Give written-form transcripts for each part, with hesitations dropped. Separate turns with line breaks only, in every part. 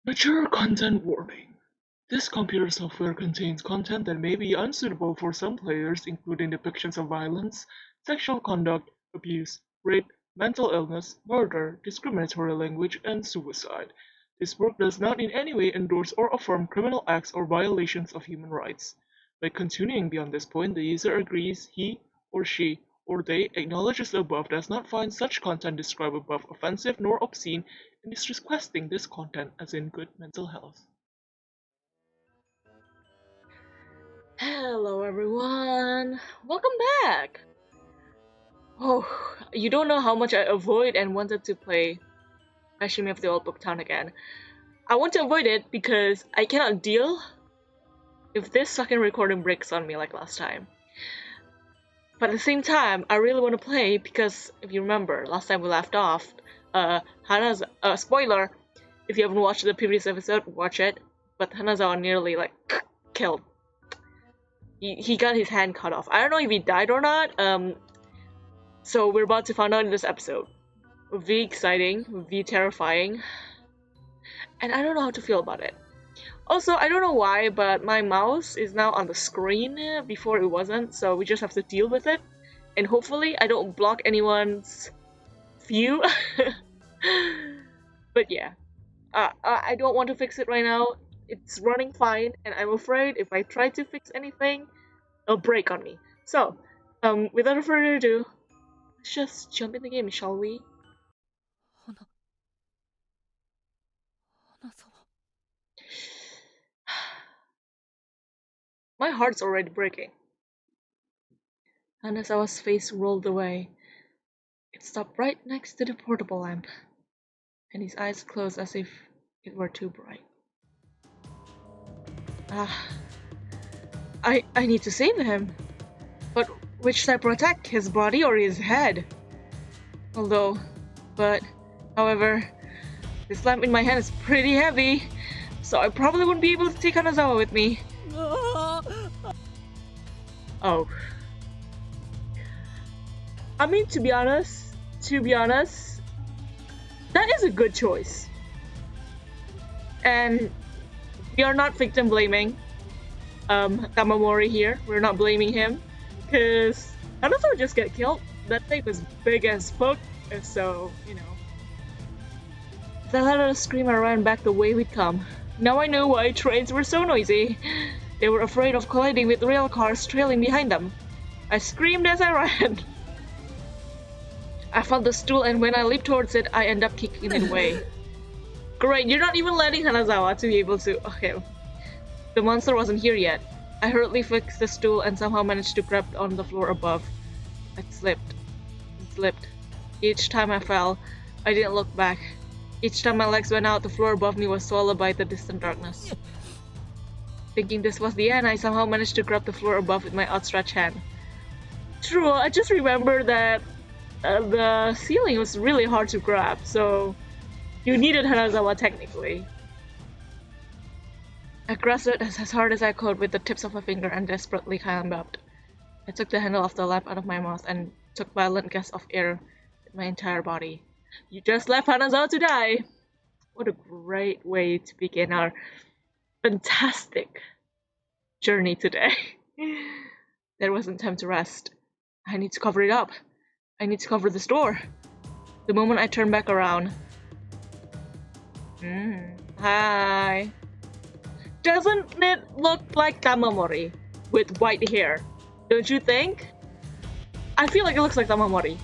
Mature content warning. This computer software contains content that may be unsuitable for some players, including depictions of violence, sexual conduct, abuse, rape, mental illness, murder, discriminatory language, and suicide. This work does not in any way endorse or affirm criminal acts or violations of human rights. By continuing beyond this point, the user agrees he or she or they acknowledges the above does not find such content described above offensive nor obscene and is requesting this content as in good mental health.
Hello everyone! Welcome back! Oh, you don't know how much I avoid and wanted to play Hashihime of the Old Book Town again. I want to avoid it because I cannot deal if this fucking recording breaks on me like last time. But at the same time, I really want to play because if you remember, last time we left off, Hana's spoiler, if you haven't watched the previous episode, watch it. But Hanazawa nearly killed. He got his hand cut off. I don't know if he died or not. So we're about to find out in this episode. It would be exciting, it would be terrifying, and I don't know how to feel about it. Also, I don't know why, but my mouse is now on the screen. Before it wasn't, so we just have to deal with it. And hopefully I don't block anyone's view. But yeah, I don't want to fix it right now. It's running fine, and I'm afraid if I try to fix anything, it'll break on me. So, without further ado, let's just jump in the game, shall we? My heart's already breaking. Hanazawa's face rolled away. It stopped right next to the portable lamp, and his eyes closed as if it were too bright. I need to save him. But which should I protect, his body or his head? However, this lamp in my hand is pretty heavy, so I probably wouldn't be able to take Hanazawa with me. Oh. I mean, to be honest, that is a good choice. And we are not victim blaming Tamamori here. We're not blaming him, because Hanazawa just get killed. That thing was big as fuck, so, you know. If I let out a scream, I ran back the way we'd come. Now I knew why trains were so noisy. They were afraid of colliding with rail cars trailing behind them. I screamed as I ran. I found the stool, and when I leaped towards it, I ended up kicking it away. Great, you're not even letting Hanazawa to be able to... Okay. The monster wasn't here yet. I hurriedly fixed the stool and somehow managed to grab on the floor above. I slipped. And slipped. Each time I fell, I didn't look back. Each time my legs went out, the floor above me was swallowed by the distant darkness. Thinking this was the end, I somehow managed to grab the floor above with my outstretched hand. True, I just remembered that the ceiling was really hard to grab, so you needed Hanazawa technically. I grasped it as hard as I could with the tips of my finger and desperately climbed up. I took the handle of the lamp out of my mouth and took violent gasps of air with my entire body. You just left Hanazawa to die! What a great way to begin our fantastic journey today. There wasn't time to rest. I need to cover it up. I need to cover this door. The moment I turned back around. Hi. Doesn't it look like Tamamori with white hair? Don't you think? I feel like it looks like Tamamori.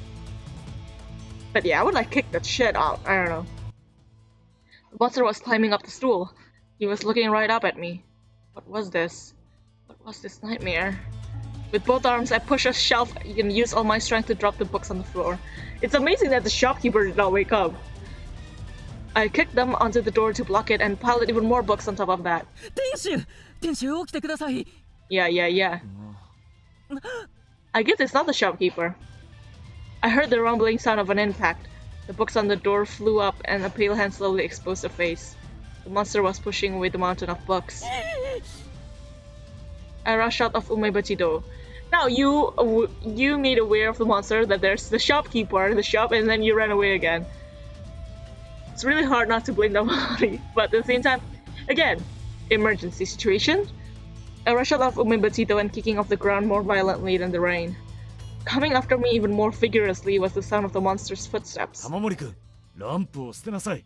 But yeah, I would kick that shit out. I don't know. The monster was climbing up the stool. He was looking right up at me. What was this? What was this nightmare? With both arms, I pushed a shelf and used all my strength to drop the books on the floor. It's amazing that the shopkeeper did not wake up. I kicked them onto the door to block it and piled even more books on top of that. Yeah. I guess it's not the shopkeeper. I heard the rumbling sound of an impact. The books on the door flew up and a pale hand slowly exposed a face. The monster was pushing away the mountain of books. I rushed out of Umebachido. Now you made aware of the monster that there's the shopkeeper in the shop and then you ran away again. It's really hard not to blame Damari, but at the same time, again, emergency situation. I rushed out of Umebotito and kicking off the ground more violently than the rain. Coming after me even more vigorously was the sound of the monster's footsteps.
玉森君、ランプを捨てなさい。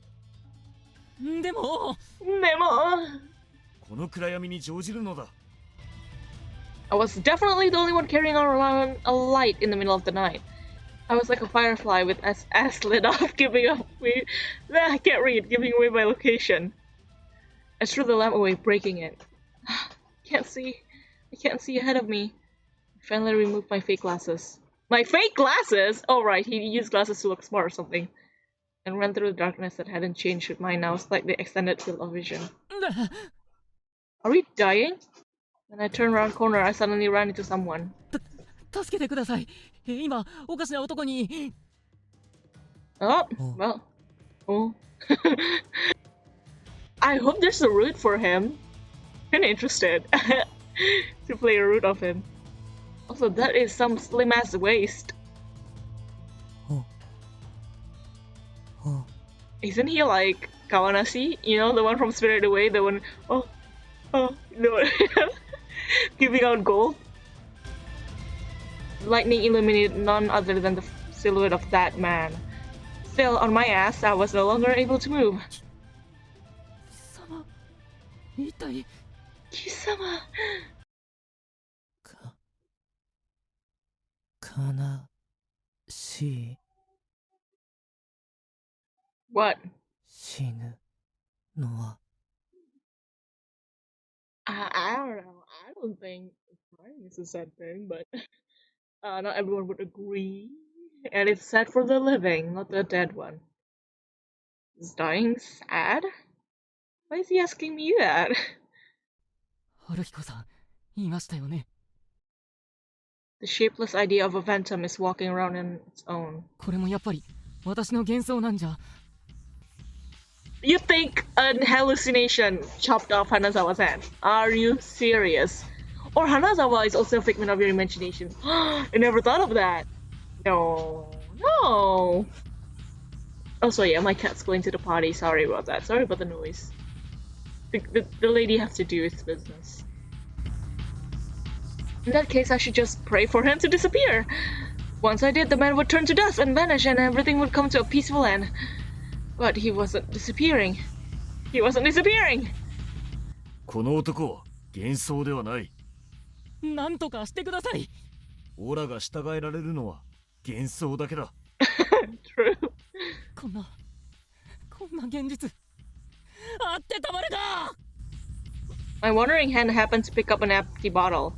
でも
Nemo!
この暗闇に乗じるのだ。
I was definitely the only one carrying around a light in the middle of the night. I was like a firefly with ass lit off, giving away. I can't read, giving away my location. I threw the lamp away, breaking it. Can't see. I can't see ahead of me. I finally removed my fake glasses. My fake glasses? Oh right, he used glasses to look smart or something. And ran through the darkness that hadn't changed with mine now, slightly extended field of vision. Are we dying? When I turned around corner, I suddenly ran into someone.
助けてください。今おかしな男に。
Oh, well. Oh. I hope there's a route for him. Kinda interested to play a route of him. Also, that is some slim ass waist. Isn't he like Kawanashi? You know, the one from Spirited Away, the one. Oh, no. Giving out gold. Lightning illuminated none other than the silhouette of that man. Still, on my ass, I was no longer able to move.
一体
Kisama!
悲しい
What?
死ぬのは
I don't know. I don't think crying is a sad thing, but not everyone would agree. And it's sad for the living, not the dead one. Is dying sad? Why is he asking me that?
春彦さん言いましたよね。
The shapeless idea of a phantom is walking around on its own.
これもやっぱり私の幻想なんじゃ。
You think an hallucination chopped off Hanazawa's hand? Are you serious? Or Hanazawa is also a figment of your imagination? I never thought of that. No. Also, yeah, my cat's going to the potty. Sorry about that. Sorry about the noise. The lady has to do its business. In that case, I should just pray for him to disappear. Once I did, the man would turn to dust and vanish, and everything would come to a peaceful end. But he wasn't disappearing. He wasn't disappearing!
この男は幻想ではない。
なんとかしてください。
オラが従えられるのは幻想だけだ。
True.
こんな現実あってたまるか。
My wandering hand happened to pick up an empty bottle.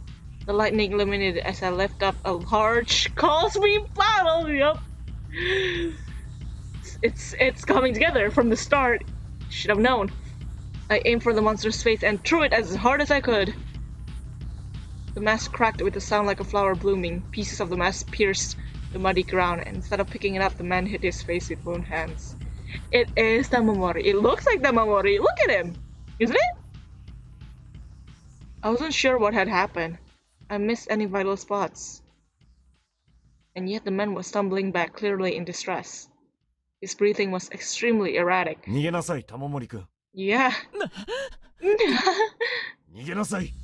The lightning illuminated as I lifted up a large Calspi bottle. Yup. It's coming together from the start. Should have known. I aimed for the monster's face and threw it as hard as I could. The mask cracked with a sound like a flower blooming. Pieces of the mask pierced the muddy ground, and instead of picking it up, the man hit his face with both hands. It is Tamamori. It looks like Tamamori. Look at him. Isn't it? I wasn't sure what had happened. I missed any vital spots. And yet the man was stumbling back, clearly in distress. His breathing was extremely erratic.
逃げなさい、玉森君。
Yeah.
逃げなさい。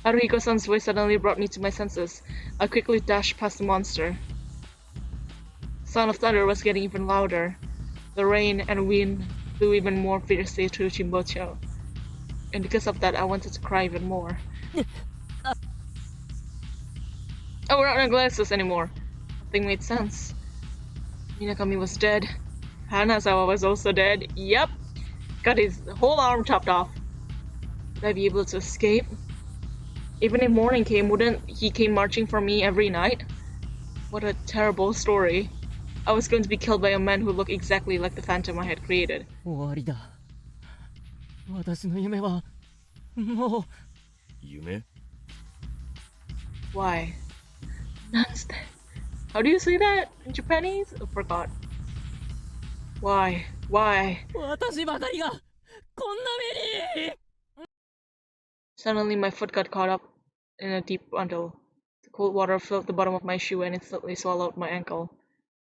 Haruhiko-san's voice suddenly brought me to my senses. I quickly dashed past the monster. The sound of thunder was getting even louder. The rain and wind blew even more fiercely through Chimbocho. And because of that, I wanted to cry even more. Oh, we're not in glasses anymore. Nothing made sense. Minakami was dead. Hanazawa was also dead. Yep. Got his whole arm chopped off. Would I be able to escape? Even if morning came, wouldn't he came marching for me every night? What a terrible story. I was going to be killed by a man who looked exactly like the phantom I had created.
終わりだ。私の夢はもう。
夢？
Why? Nonsense. How do you say that in Japanese? I forgot. Why? Why?
私ばかりがこんな目に。
Suddenly my foot got caught up in a deep bundle. The cold water filled the bottom of my shoe and instantly swallowed my ankle.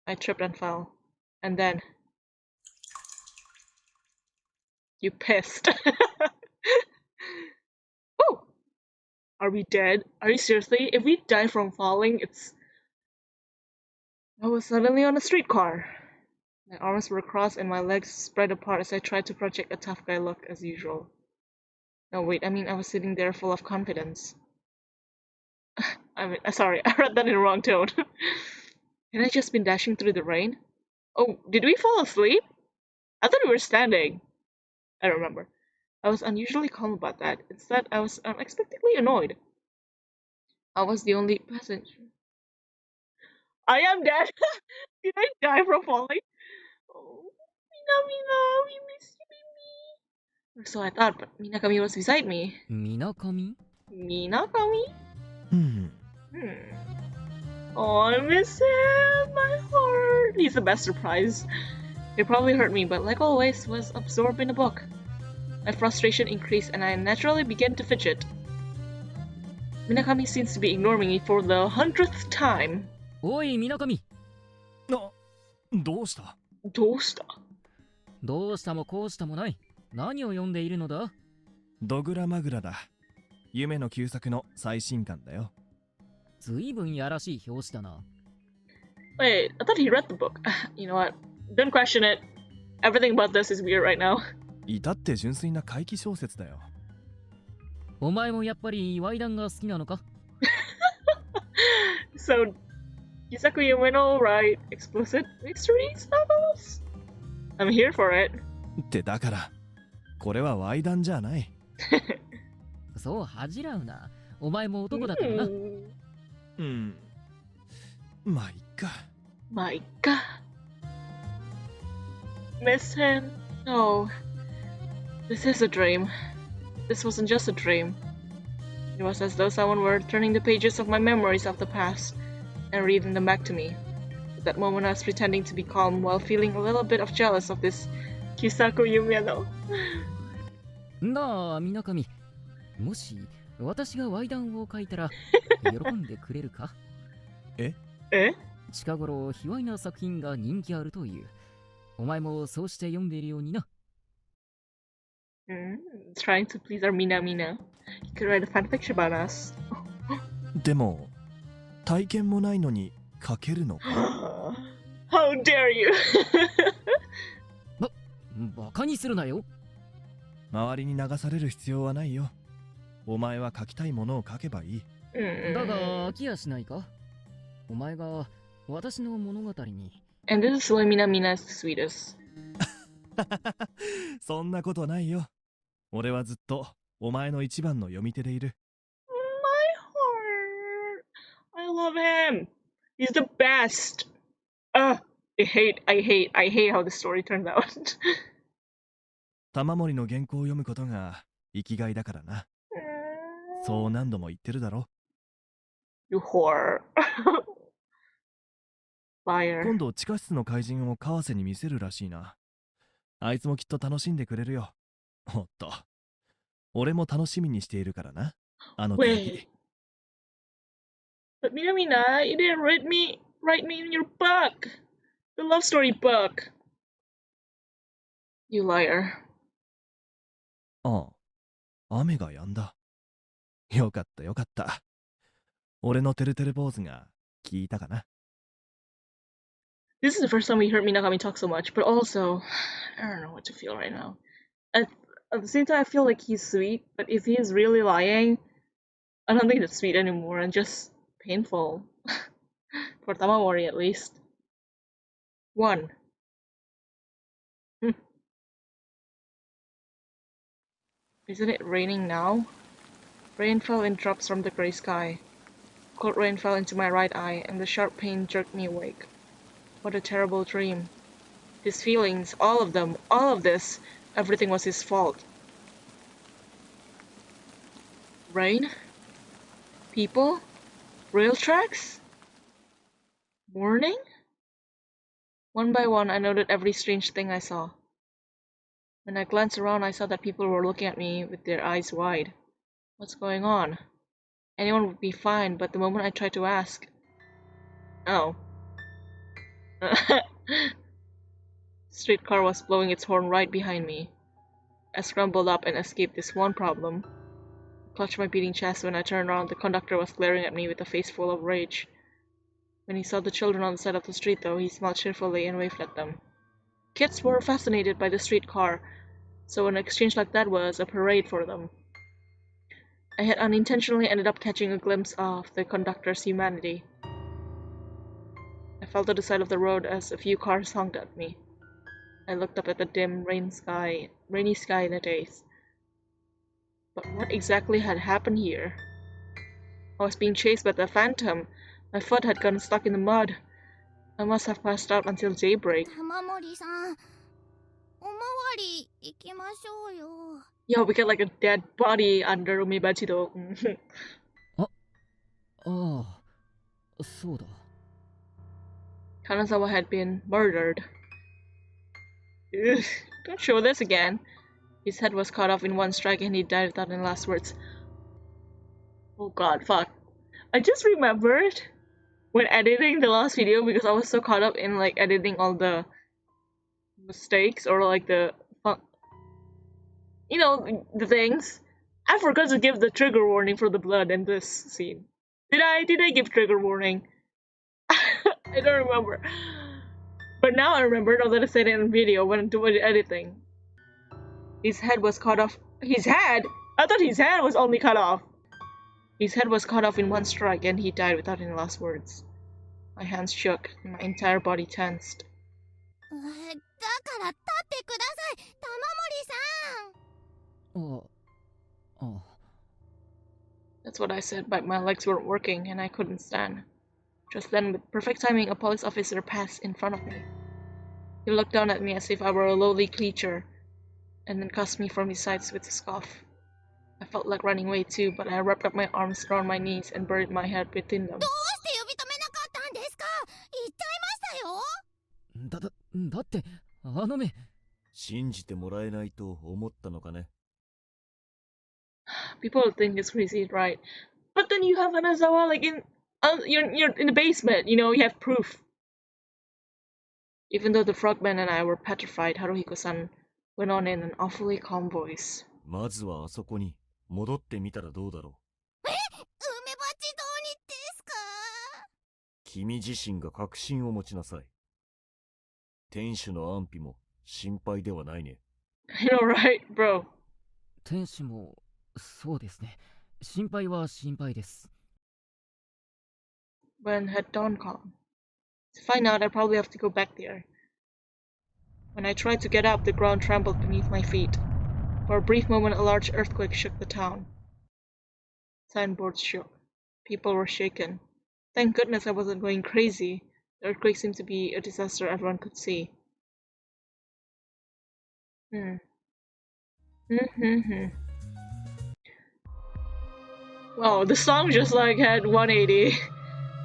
I tripped and fell. And then... You pissed. Oh! Are we dead? Are you seriously? If we die from falling, it's... I was suddenly on a streetcar. My arms were crossed and my legs spread apart as I tried to project a tough guy look as usual. No, wait, I was sitting there full of confidence. Sorry, I read that in the wrong tone. Had I just been dashing through the rain? Oh, did we fall asleep? I thought we were standing. I don't remember. I was unusually calm about that. Instead, I was unexpectedly annoyed. I was the only passenger. I am dead! Did I die from falling? Oh, Mina, we miss you, Mimi. Or so I thought, but Minakami was beside me.
みなかみ
Minakami?
うん。
Oh, I miss him, my heart. He's the best surprise. It probably hurt me, but like always, was absorbed in a book. My frustration increased and I naturally began to fidget. Minakami seems to be ignoring me for the 100th time.
おいみなかみ
どうした？
どうした？
どうしたもこうしたもない。何を読んでいるのだ？
ドグラマグラだ。夢の旧作の最新刊だよ。
ずいぶんやらしい表紙だな。
Wait, I thought he read the book. You know what? Don't question it. Everything about this is weird right now.
至って純粋な怪奇小説だよ。
お前もやっぱりワイダンが好きなのか？
So, Yusaku Yumeno write explicit mysteries novels? I'm here for it.
ってだから、これはワイダンじゃない。
そう恥じらうな。お前も男だからな。
うん。まあいっか。
My God. Miss him? No. This is a dream. This wasn't just a dream. It was as though someone were turning the pages of my memories of the past and reading them back to me. At that moment I was pretending to be calm while feeling a little bit of jealous of this Kisako Yumeno.
なあ、みなかみ。もし、私がワイダンを書いたら、喜んでくれるか？
え？
近頃、卑猥な作品が人気あるという。お前もそうして読んでいるようにな。
Trying to please our Mina. You could write a fanfiction about us.
でも、体験もないのに書けるのか？
How dare you!
バカにするなよ。
周りに流される必要はないよ。お前は書きたいものを書けばいい。
だが飽きやしないか？お前が私の物語に。
And this is why Mina is the sweetest.
そんなことないよ。俺はずっとお前の一番の読み手でいる。
My heart. I love him. He's the best. I hate how the story turns out.
玉森の原稿を読むことが生きがいだからな。そう何度も言ってるだろ。
You whore. Liar.
今度地下室の怪人を川瀬に見せるらしいな。あいつもきっと楽しんでくれるよ。おっと。俺も楽しみにしているからな。あの時。
But Mina, you didn't write me in your book. The love story book. You liar.
ああ、雨が止んだ。よかったよかった。俺のてるてる坊主が聞いたかな。
This is the first time we heard Minakami talk so much, but also, I don't know what to feel right now. At the same time, I feel like he's sweet, but if he is really lying, I don't think that's sweet anymore and just painful. For Tamamori, at least. 1. Isn't it raining now? Rain fell in drops from the grey sky. Cold rain fell into my right eye, and the sharp pain jerked me awake. What a terrible dream. His feelings, all of them, all of this, everything was his fault. Rain? People? Rail tracks? Morning? One by one, I noted every strange thing I saw. When I glanced around, I saw that people were looking at me with their eyes wide. What's going on? Anyone would be fine, but the moment I tried to ask... Oh. Streetcar was blowing its horn right behind me. I scrambled up and escaped this one problem. I clutched my beating chest. When I turned around, the conductor was glaring at me with a face full of rage. When he saw the children on the side of the street, though, he smiled cheerfully and waved at them. Kids were fascinated by the streetcar, so an exchange like that was a parade for them. I had unintentionally ended up catching a glimpse of the conductor's humanity. I fell to the side of the road as a few cars honked at me. I looked up at the dim rainy sky in a daze. But what exactly had happened here? I was being chased by the phantom. My foot had gotten stuck in the mud. I must have passed out until daybreak.
玉森さん、おまわり行きましょうよ。
Yo, we got like a dead body under Umebachido.
ああ、そうだ。
Kanazawa had been murdered. Ugh, don't show this again. His head was cut off in one strike and he died without any last words. Oh god, fuck. I just remembered when editing the last video because I was so caught up in like editing all the mistakes or like the things. I forgot to give the trigger warning for the blood in this scene. Did I give trigger warning? I don't remember. But now I remember, now that I said it in video when I'm doing editing. His head was cut off. His head? I thought his head was only cut off. His head was cut off in one strike and he died without any last words. My hands shook and my entire body tensed.
だから立ってください、玉森さん。
ああ。
That's what I said, but my legs weren't working and I couldn't stand. Just then, with perfect timing, a police officer passed in front of me. He looked down at me as if I were a lowly creature, and then cussed me from his sides with a scoff. I felt like running away too, but I wrapped up my arms around my knees and buried my head within them.
どうして呼び止めなかったんですか。言っちゃいましたよ。
だってあの目。
信じてもらえないと思ったのかね。
People would think it's crazy, right? But then you have Anazawa like you're in the basement, you know, you have proof. Even though the frogman and I were petrified, Haruhiko-san went on in an awfully calm voice.
まずはあそこに戻ってみたらどうだろう。
梅鉢堂にですか。
君自身が確信を持ちなさい。店主の安否も心配ではないね。
You know, right, bro?
天使もそうですね。心配は心配です。
When had dawn come? To find out, I'd probably have to go back there. When I tried to get up, the ground trembled beneath my feet. For a brief moment, a large earthquake shook the town. Signboards shook. People were shaken. Thank goodness I wasn't going crazy. The earthquake seemed to be a disaster everyone could see. Wow, the song just like had 180.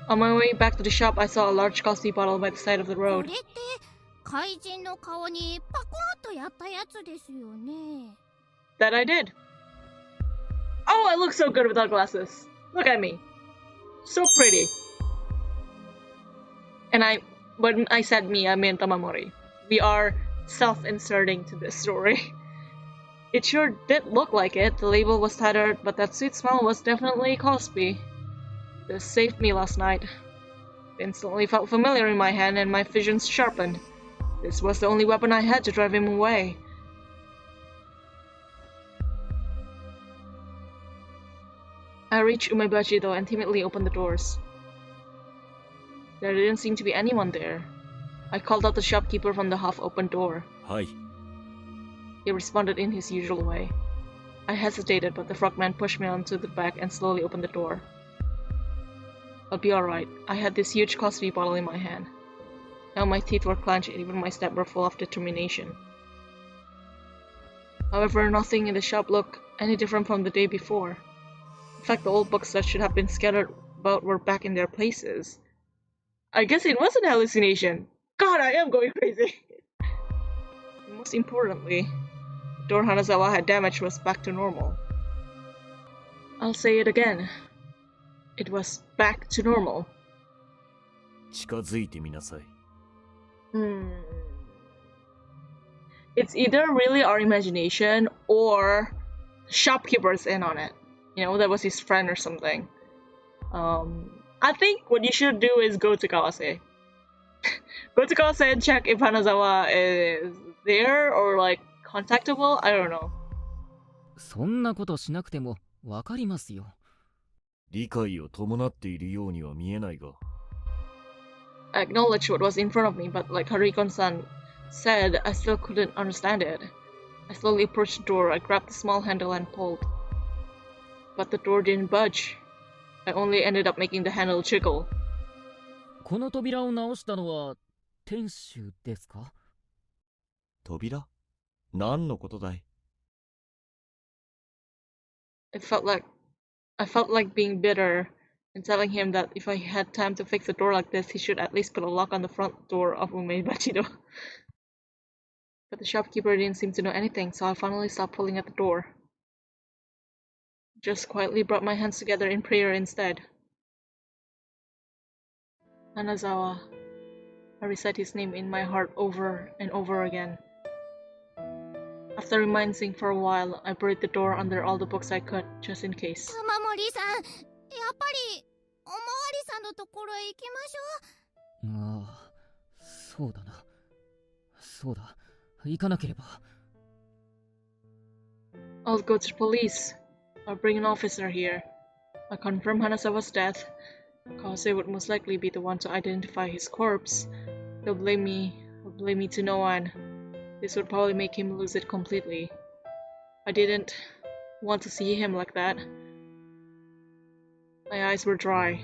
On my way back to the shop, I saw a large Calspi bottle by the side of the
こ
road.
れって怪人の顔にパコンとやったやつですよね。
That I did. Oh, I look so good without glasses. Look at me. So pretty. And when I said me, I meant Tamamori. We are self-inserting to this story. It sure did look like it. The label was tattered, but that sweet smell was definitely Calspi. This saved me last night. It instantly felt familiar in my hand and my visions sharpened. This was the only weapon I had to drive him away. I reached Umebachido and timidly opened the doors. There didn't seem to be anyone there. I called out the shopkeeper from the half-open door.
はい。
He responded in his usual way. I hesitated, but the frogman pushed me onto the back and slowly opened the door. I'll be alright. I had this huge Calspi bottle in my hand. Now my teeth were clenched and even my step were full of determination. However, nothing in the shop looked any different from the day before. In fact, the old books that should have been scattered about were back in their places. I guess it was an hallucination. God, I am going crazy. Most importantly, the door Hanazawa had damaged was back to normal. I'll say it again. It was back to normal.
近づいてみなさい。
It's either really our imagination or shopkeepers in on it. You know, that was his friend or something. I think what you should do is go to Kawase. Go to Kawase and check if Hanazawa is there or like contactable. I don't know.
そんなことしなくてもわかりますよ。
理解を伴っているようには見えないが。
I acknowledged what was in front of me, but like Harikon-san said, I still couldn't understand it. I slowly approached the door. I grabbed the small handle and pulled. But the door didn't budge. I only ended up making the handle jiggle.
この扉を直したのは店主ですか？
扉？何のことだい？
I felt like being bitter and telling him that if I had time to fix a door like this, he should at least put a lock on the front door of Umebachido. But the shopkeeper didn't seem to know anything, so I finally stopped pulling at the door. Just quietly brought my hands together in prayer instead. Hanazawa. I recite his name in my heart over and over again. After reminding for a while, I buried the door under all the books I could, just in case.
玉森さん、やっぱりおまわりさんのところへ行きましょう。
ああ、そうだな。そうだ、行かなければ。
I'll go to the police. I'll bring an officer here. I'll confirm Hanazawa's death. Kase would most likely be the one to identify his corpse. He'll blame me to no one. This would probably make him lose it completely. I didn't want to see him like that. My eyes were dry.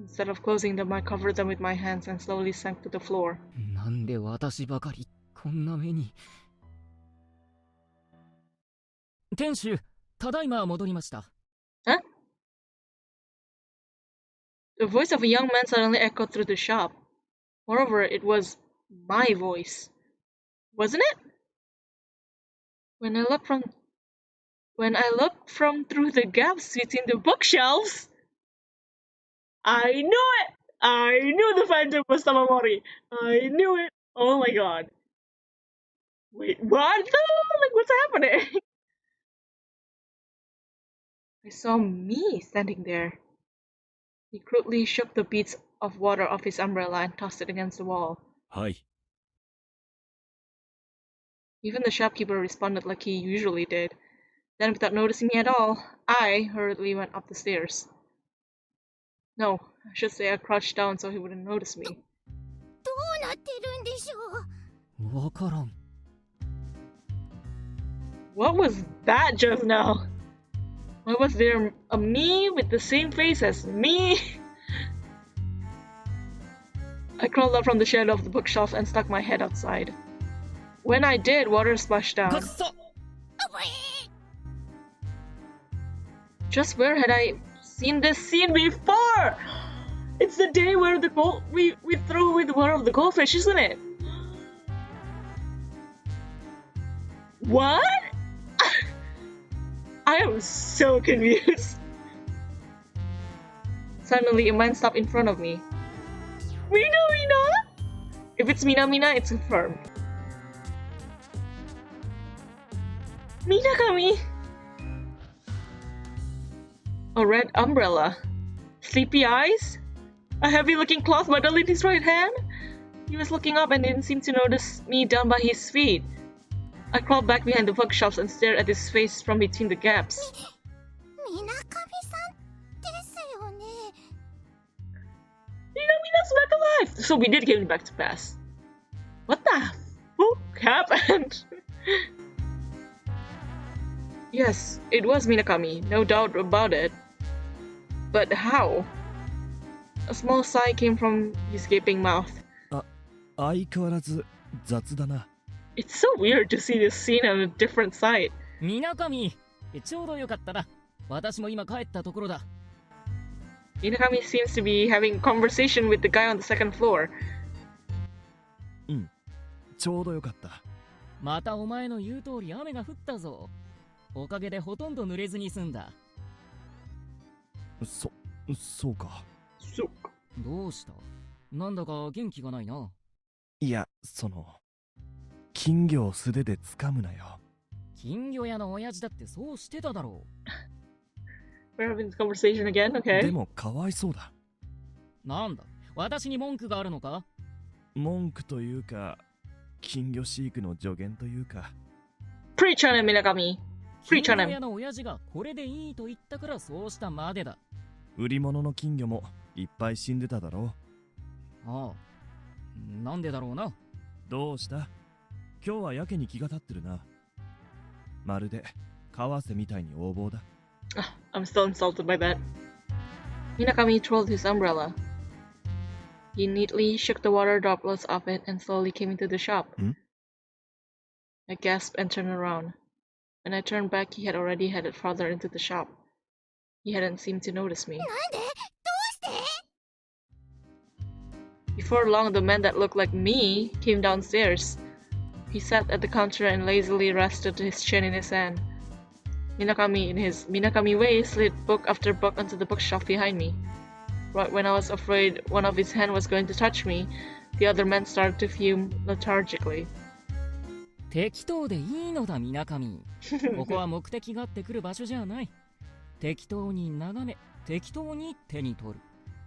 Instead of closing them, I covered them with my hands and slowly sank to the floor.
なんで私ばかりこんな目に。店主、ただいま戻りました。
Huh? The voice of a young man suddenly echoed through the shop. Moreover, it was my voice. Wasn't it? When I looked from through the gaps between the bookshelves, I knew it! I knew the phantom was Tamamori. I knew it. Oh my god. Wait, what? Like, what's happening? I saw me standing there. He crudely shook the beads of water off his umbrella and tossed it against the wall.
はい。
Even the shopkeeper responded like he usually did. Then, without noticing me at all, I hurriedly went up the stairs. No, I should say I crouched down so he wouldn't notice me.
どうなってるんでしょう。
わからん。
What was that just now? Why was there a me with the same face as me? I crawled up from the shadow of the bookshelf and stuck my head outside. When I did, water splashed down.
くっそ！
Just where had I seen this scene before? It's the day where we threw away the water of the goldfish, isn't it? What? I am so confused. Suddenly, a man stopped in front of me. Mina? If it's Mina, it's confirmed. Minakami! A red umbrella. Sleepy eyes? A heavy-looking cloth bundle in his right hand? He was looking up and didn't seem to notice me down by his feet. I crawled back behind the bookshelves and stared at his face from between the gaps.
みなかみさんですよね。
Mina's back alive! So we did get him back to pass. What the fuck happened? Yes, it was Minakami, no doubt about it. But how? A small sigh came from his gaping mouth.
相変わらず雑だな。
It's so weird to see this scene on a different side.
みなかみ、ちょうどよかったな。私も今帰ったところだ。
Minakami seems to be having a conversation with the guy on the second floor.
うん、ちょうどよかった。
またお前の言う通り雨が降ったぞ。おかげでほとんど濡れずに済んだ。
そうか。
So,
どうした？なんだか元気がないな。
いや、金魚を素手で掴むなよ。
金魚屋の親父だってそうしてただろ
We're having this conversation again,
で
okay?
もかわいそうだ。
う。なんだ、私に文句があるのか？
文句というか、金魚飼育の助言というか。
Preach on him, Minagami.
金
Preach on
魚
him.
屋の親父がこれでいいと言ったからそうしたまでだ。
売り物の金魚もいっぱい死んでただろ
ああ、なんでだろうな。
う。どうした？今日はやけに気が立ってるな。まるで川瀬みたいに横暴だ。
I'm still insulted by that. Minagami twirled his umbrella. He neatly shook the water droplets off it and slowly came into the shop. I gasped and turned around. When I turned back, he had already headed farther into the shop. He hadn't seemed to notice me.
なんで？どうして？
Before long, the man that looked like me came downstairs. He sat at the counter and lazily rested his chin in his hand. Minagami, in his Minagami way, slid book after book onto the bookshelf behind me. Right when I was afraid one of his hands was going to touch me, the other man started to fume lethargically.
適当でいいのだ、みなかみ。ここは目的があってくる場所じゃない。適当に眺め、適当に手に取る。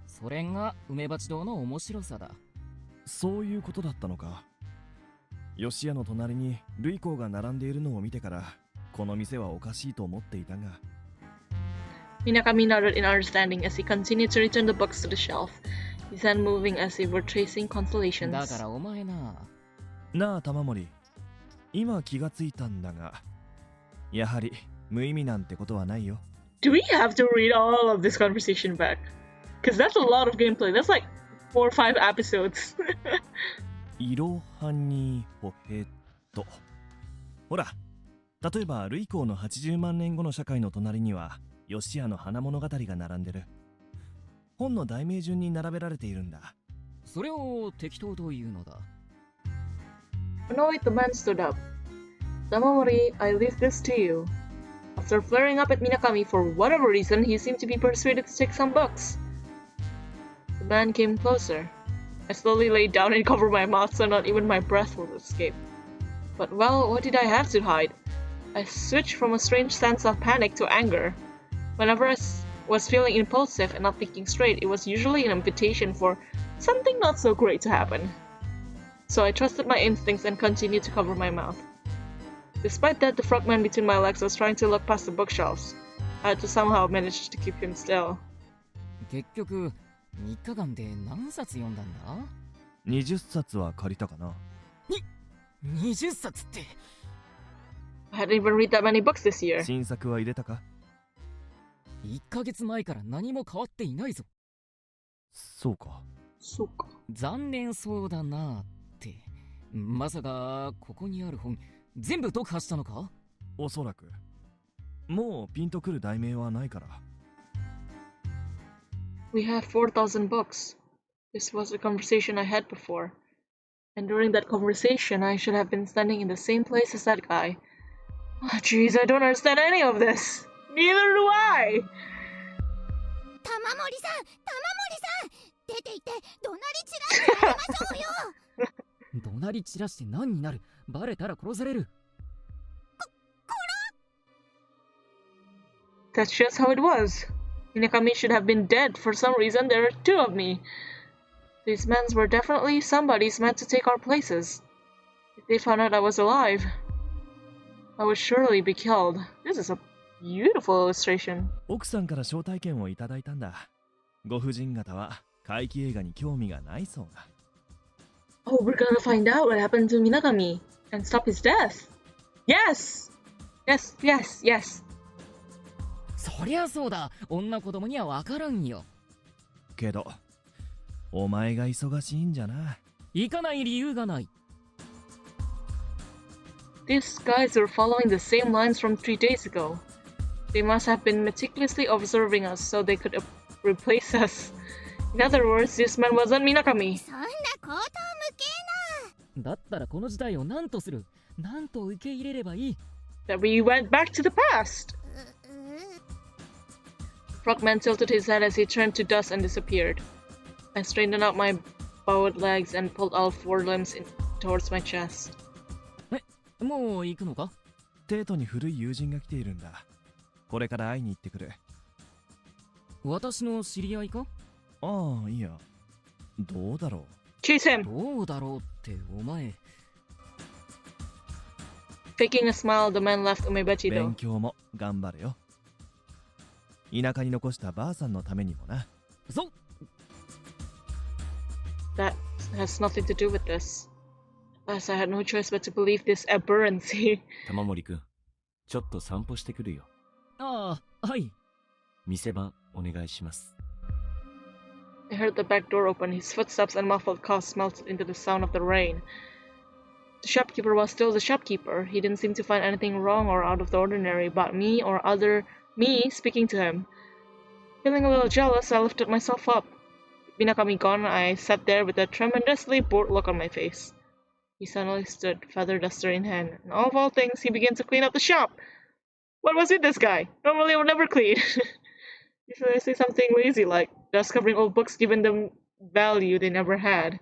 それが梅鉢堂の面白さだ。
そういうことだったのか。吉屋の隣に類香が並んでいるのを見てからこの店はおかしいと思っていたが。
Minagami nodded in understanding as he continued to return the books to the shelf, his hand moving as if were tracing
だ
constellations.
からお前な。
なあ玉森、今気がついたんだが、やはり無意味なんてことはないよ。
Do we have to read all of this conversation back? Because that's a lot of gameplay. That's like 4 or 5 episodes.
いろはにほへと。ほら、例えば類香の80万年後の社会の隣には吉屋の花物語が並んでる。本の題名順に並べられているんだ。
それを適当というのだ。
Annoyed, the man stood up. Tamamori, I leave this to you. After flaring up at Minagami for whatever reason, he seemed to be persuaded to take some books. The man came closer. I slowly laid down and covered my mouth so not even my breath would escape. But well, what did I have to hide? I switched from a strange sense of panic to anger. Whenever I was feeling impulsive and not thinking straight, it was usually an invitation for something not so great to happen. So I trusted my instincts and continued to cover my mouth. Despite that, the frogman between my legs was trying to look past the bookshelves. I had to somehow manage to keep him still.
結局、3日間で何冊読んだんだ？
20冊は借りたかな。
20冊って。
I hadn't even read that many books this year.
新作は入れたか。
1ヶ月前から何も変わっていないぞ。
そうか。
そうか。
残念そうだなって。まさかここにある本全部読破したのか？
おそらく。もうピンとくる題名はないから。
We have 4,000 books. This was a conversation I had before. And during that conversation, I should have been standing in the same place as that guy. Oh, jeez, I don't understand any of this. Neither do I!
玉森さん、出て行って怒鳴り散らしてやりましょうよ。
怒鳴り散らして何になる？バレたら殺される。
That's just how it was. Minagami should have been dead. For some reason, there are 2 of me. These men were definitely somebody's meant to take our places. If they found out I was alive, I would surely be killed. This is a beautiful illustration.
奥さんから招待券をいただいたんだ。ご婦人方は怪奇映画に興味がないそうだ。
Oh, we're gonna find out what happened to Minagami and stop his death. Yes! Yes, yes, yes.
そりゃそうだ。女子供には分からんよ。
けど、お前が忙しいんじゃな。
行かない理由がない。
These guys were following the same lines from 3 days ago. They must have been meticulously observing us so they could replace us. In other words, this man wasn't Minagami.
そんな口頭無形な。
だったらこの事態を何とする？何と受け入れればいい？
That we went back to the past. Frogman tilted his head as he turned to dust and disappeared. I straightened out my bowed legs and pulled all 4 limbs towards my chest.
もう行くのか？
テートに古い友人が来ているんだ。これから会いに行ってくる。
私の知り合いか？
ああ、いいや。どうだろう。
Chase him.
どうだろうってお前。
Faking a smile, the man left Umebachi
勉
though.
強も頑張れよ。田舎に残したばあさんのためにもな。
そう。
That has nothing to do with this. As I had no choice but to believe this aberrancy.
玉森くん、ちょっと散歩してくるよ。
ああ、はい。
店番お願いします。
I heard the back door open, his footsteps and muffled coughs melted into the sound of the rain. The shopkeeper was still the shopkeeper. He didn't seem to find anything wrong or out of the ordinary about me or other me speaking to him. Feeling a little jealous, I lifted myself up. Minakami gone, I sat there with a tremendously bored look on my face. He suddenly stood, feather duster in hand, and of all things, he began to clean up the shop. What was with this guy? Normally I would never clean. Usually I say something lazy like, dust covering old books giving them value they never had.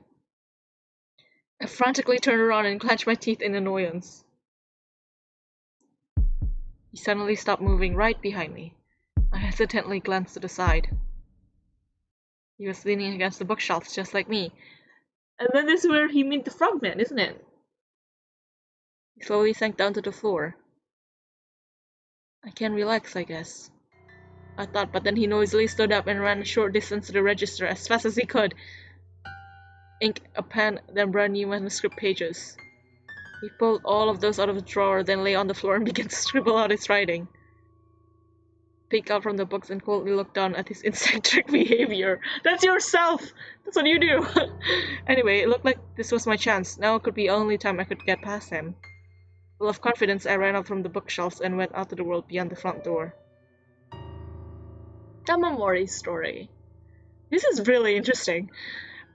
I frantically turned around and clenched my teeth in annoyance. He suddenly stopped moving right behind me. I hesitantly glanced to the side. He was leaning against the bookshelves just like me. And then this is where he meet the frogman, isn't it? He slowly sank down to the floor. I can relax, I guess, I thought, but then he noisily stood up and ran a short distance to the register as fast as he could. Ink, a pen, then brand new manuscript pages. He pulled all of those out of the drawer, then lay on the floor and began to scribble out his writing. Picked out from the books and coldly looked down at his eccentric behavior. That's yourself! That's what you do! Anyway, it looked like this was my chance. Now could be the only time I could get past him. Full of confidence, I ran up from the bookshelves and went out to the world beyond the front door. Tamamori's story. This is really interesting.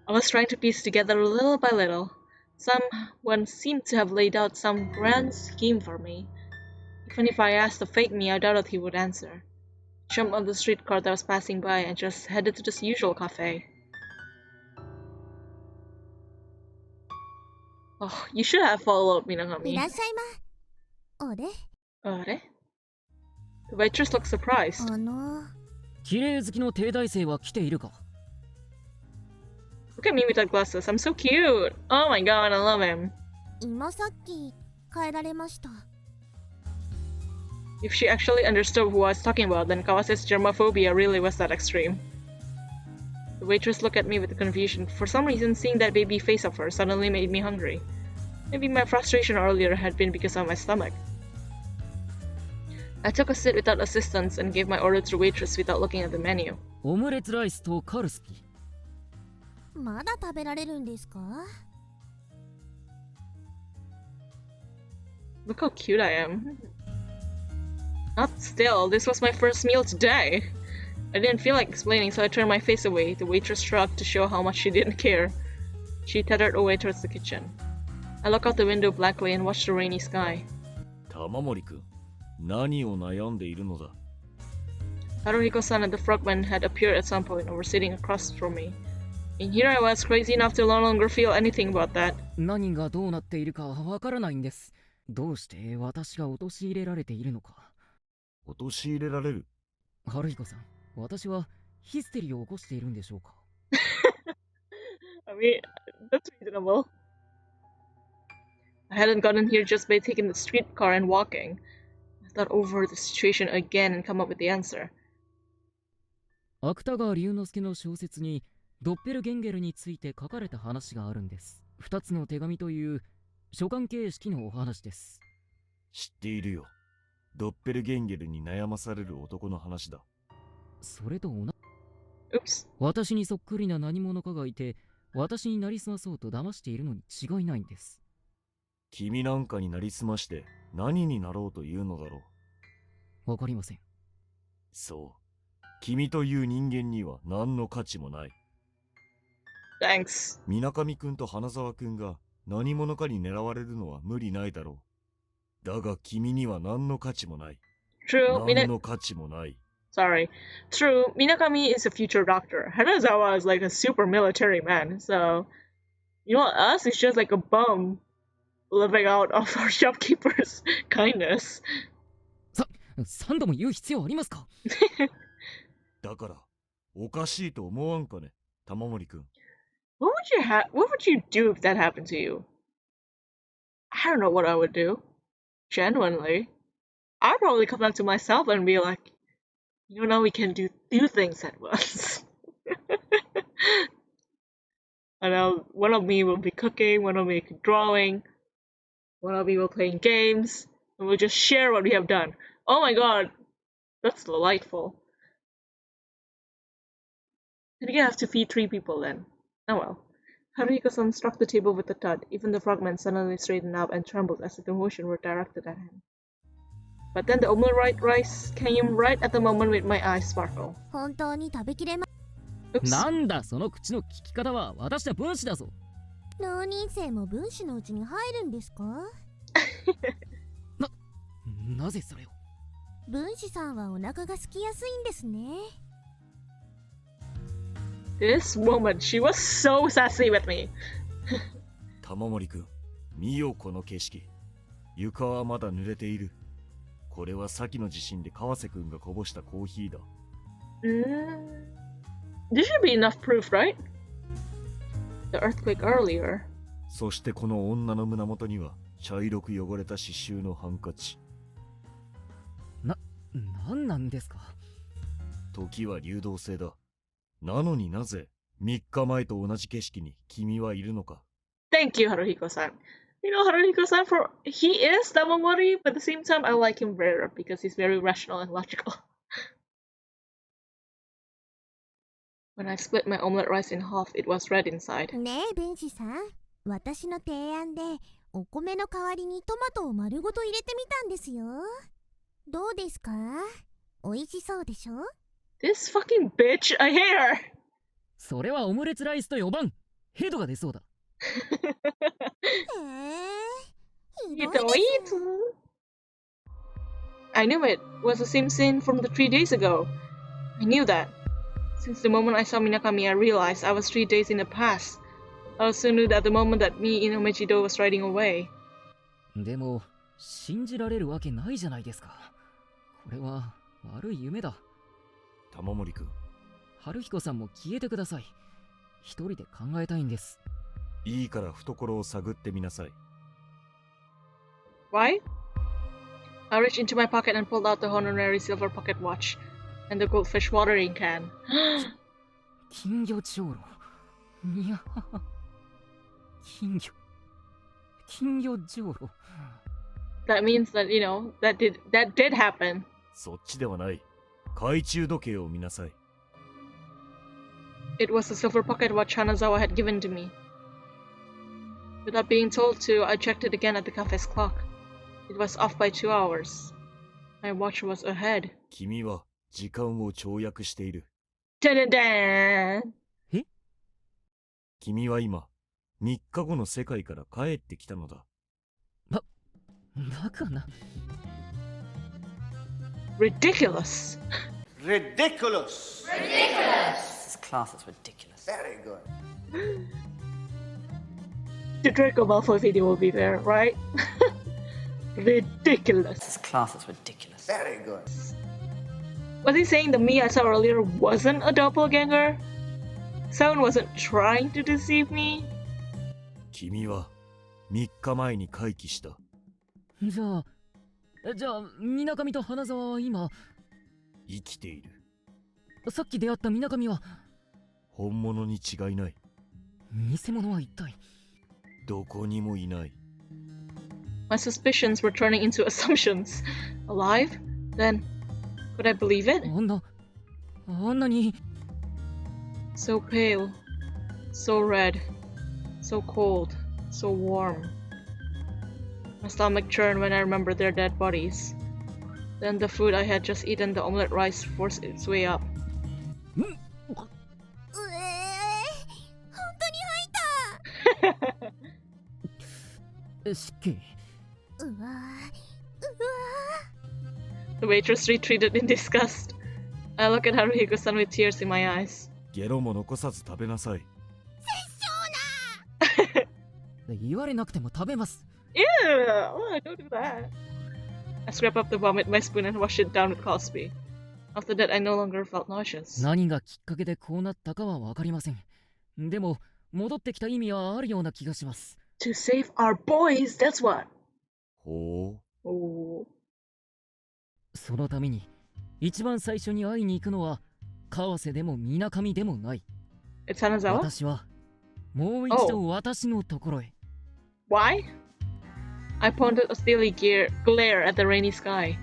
I was trying to piece together little by little. Someone seemed to have laid out some grand scheme for me. Even if I asked the fake me, I doubted he would answer. I jumped on the streetcar that was passing by and just headed to the usual cafe. Oh, you should have followed Minagami.
いらっしゃいま。あれ？
Are? The waitress looked surprised.
綺麗好きの帝大生は来ているか？
Look at me with that glasses. I'm so cute. Oh my god, I love him.
今さっき帰られました。
If she actually understood who I was talking about, then Kawase's germophobia really was that extreme. The waitress looked at me with confusion. For some reason, seeing that baby face of hers suddenly made me hungry. Maybe my frustration earlier had been because of my stomach. I took a seat without assistance and gave my order to the waitress without looking at the menu.
オムレツライスとカルスピ。
まだ食べられるんですか？
Look how cute I am. Not still, this was my first meal today. I didn't feel like explaining, so I turned my face away. The waitress shrugged to show how much she didn't care. She tethered away towards the kitchen. I looked out the window blankly and watched the rainy sky.
玉森くん、何を悩んでいるのだ。
Haruhiko-san and the frogman had appeared at some point and were sitting across from me. And here I was, crazy enough to no longer feel anything about that.
何がどうなっているかわからないんです。どうして私が陥れられているのか。
陥れられる。
春彦さん、私はヒステリーを起こしているんでしょうか？
I mean, that's reasonable. I hadn't gotten here just by taking the streetcar and walking. I thought over the situation again and come up with the answer.
芥川龍之介の小説にドッペルゲンゲルについて書かれた話があるんです。二つの手紙という書簡形式のお話です。
知っているよ。ドッペルゲンゲルに悩まされる男の話だ。
それと
Oops.
私にそっくりな何者かがいて、私になりすまそうと騙しているのに違いないんです。
君なんかになりすまして何になろうというのだろ
う。わかりません。
そう。君という人間には何の価値もない。
Thanks.
水上くんと花沢くんが何者かに狙われるのは無理ないだろう。だが君には何の価値もない。
True.
何の価値もない。
Sorry. True, Minakami is a future doctor. Hanazawa is like a super military man, so... You know, us is just like a bum. living out of our shopkeeper's kindness.
3度も言う必要ありますか？
だから、おかしいと思わんかね、玉森くん。
What would you do if that happened to you? I don't know what I would do. Genuinely. I'd probably come back to myself and be like, now we can do two things at once. And one of me will be cooking, one of me drawing, one of me will playing games, and we'll just share what we have done. Oh my god, that's delightful. And you have to feed 3 people then. Oh well. Haruhiko-san struck the table with a thud. Even the frogman suddenly straightened up and trembled as if the motion were directed at him. But then the omelette rice came right at the moment with my eyes sparkle.
本当に食べきれま
Oops.
なんだその口の利き方は。私は分子だぞ。
浪人生も分子のうちに入るんですか？
なぜそれを？
分子さんはお腹が空きやすいんですね。
This woman, she was so sassy with me.
玉森くん、見よこの景色。床はまだ濡れている。これは先の地震で川瀬くんがこぼしたコーヒーだ。
This should be enough proof, right? The earthquake earlier.
そしてこの女の胸元には茶色く汚れた刺繍のハンカチ。
なんなんですか？
時は流動性だ。なのになぜ3日前と同じ景色に君はいるのか。
Thank you, Haruhiko-san. Haruhiko-san, he is Tamamori, but at the same time, I like him better because he's very rational and logical. When I split my omelette rice in half, it was red inside.
ねえ分子さん、私の提案でお米の代わりにトマトを丸ごと入れてみたんですよ。どうですか？美味しそうでしょ？
This fucking bitch, I hate her!
それはオムレツライスと呼ばん。ヘドが出そうだ。
ひ
You
どい
don't
で
eat!
す。
I knew it was the same scene from the 3 days ago. I knew that. Since the moment I saw Minakami, I realized I was 3 days in the past. I also knew that the moment that me, Mejido, was riding away.
でも信じられるわけないじゃないですか。これは悪い夢だ。
玉森くん、
春彦さんも消えてください。一人で考えたいんです。
いいから懐を探ってみなさい。
Why? I reached into my pocket and pulled out the honorary silver pocket watch and the goldfish watering can.
金魚長老。いや、金魚長老。
That means that, that did happen.
そっちではない。懐中時計を見なさい。
It was the silver pocket watch Hanazawa had given to me. Without being told to, I checked it again at the cafe's clock. It was off by 2 hours. My watch was ahead.
君は時間を跳躍している。
Da-da-da!
君は今、3日後の世界から帰ってきたのだ。
バカな。
Ridiculous!
Ridiculous!
This class is ridiculous.
Very good.
The Draco Malfoy video will be there, right? Ridiculous.
This class is ridiculous.
Very good.
Was he saying the me I saw earlier wasn't a doppelganger? Someone wasn't trying to deceive me?
君は3日前に回帰した。
じゃあ水上と花沢は今
生きている。
さっき出会った水上は
本物に違いない。
偽物は一体
どこにもいない。
My suspicions were turning into assumptions. Alive? Then, could I believe it?
あんなに
So pale, so red, so cold, so warm. My stomach churned when I remembered their dead bodies. Then the food I had just eaten, the omelette rice, forced its way up.
うえー、本当に吐いた。
失敬。
うわー
The waitress retreated in disgust. I looked at Haruhiko-san with tears in my eyes.
ゲロも残さず食べなさい。
言われなくても食べます。
Ew! Oh, don't do that. I scraped up the vomit with my spoon and washed it down with Calspi. After that, I no longer felt nauseous.
何がきっかけでこうなったかはわかりません。でも、戻ってきた意味はあるような気がします。
To save our boys, that's what.
ほう。
Oh.
そのために、一番最初に会いに行くのは、川瀬でも水上でもない。
It's Hanazawa?
私は、もう一度私のところへ。
Why? I pointed a steely glare at the rainy sky.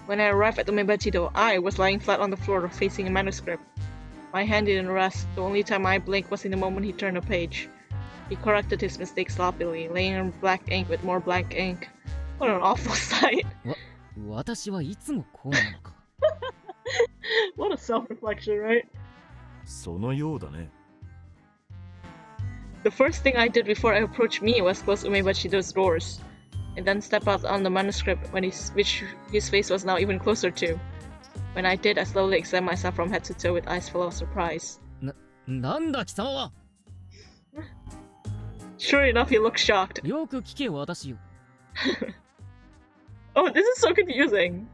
When I arrived at Umebachido, I was lying flat on the floor facing a manuscript. My hand didn't rest. The only time I blinked was in the moment he turned a page. He corrected his mistake sloppily, laying on black ink with more black ink. What an awful sight.
私はいつもこうなのか。
What a self-reflection, right?
そのようだね。
The first thing I did before I approached me was close Umebachido's doors, and then step out on the manuscript which his face was now even closer to. When I did, I slowly examined myself from head to toe with eyes full of surprise.
なんだ貴様は。
Sure enough, he looked shocked.
よく聞け私よ。
Oh, this is so confusing.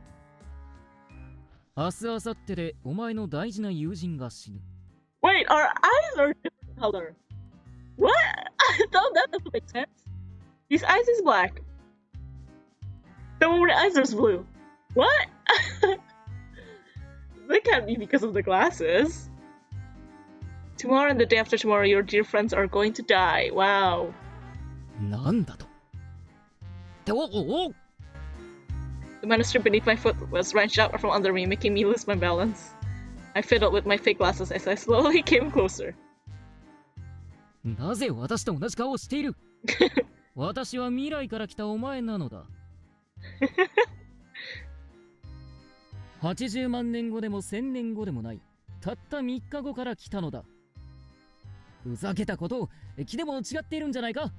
明日明後日でお前の大事な友人が死ぬ。
Wait, our eyes are different color. What? No, that doesn't make sense. His eyes is black. The one with the eyes is blue. What? That can't be because of the glasses. Tomorrow and the day after tomorrow, your dear friends are going to die. Wow.
なんだと。お
The manuscript beneath my foot was wrenched out from under me, making me lose my balance. I fiddled with my fake glasses as I slowly came closer.
なぜ私と同じ顔をしている私は未来から来たお前なのだ。80万年後でも1000年後でもない。たった3日後から来たのだ。ふざけたことを気でも違っているんじゃないか。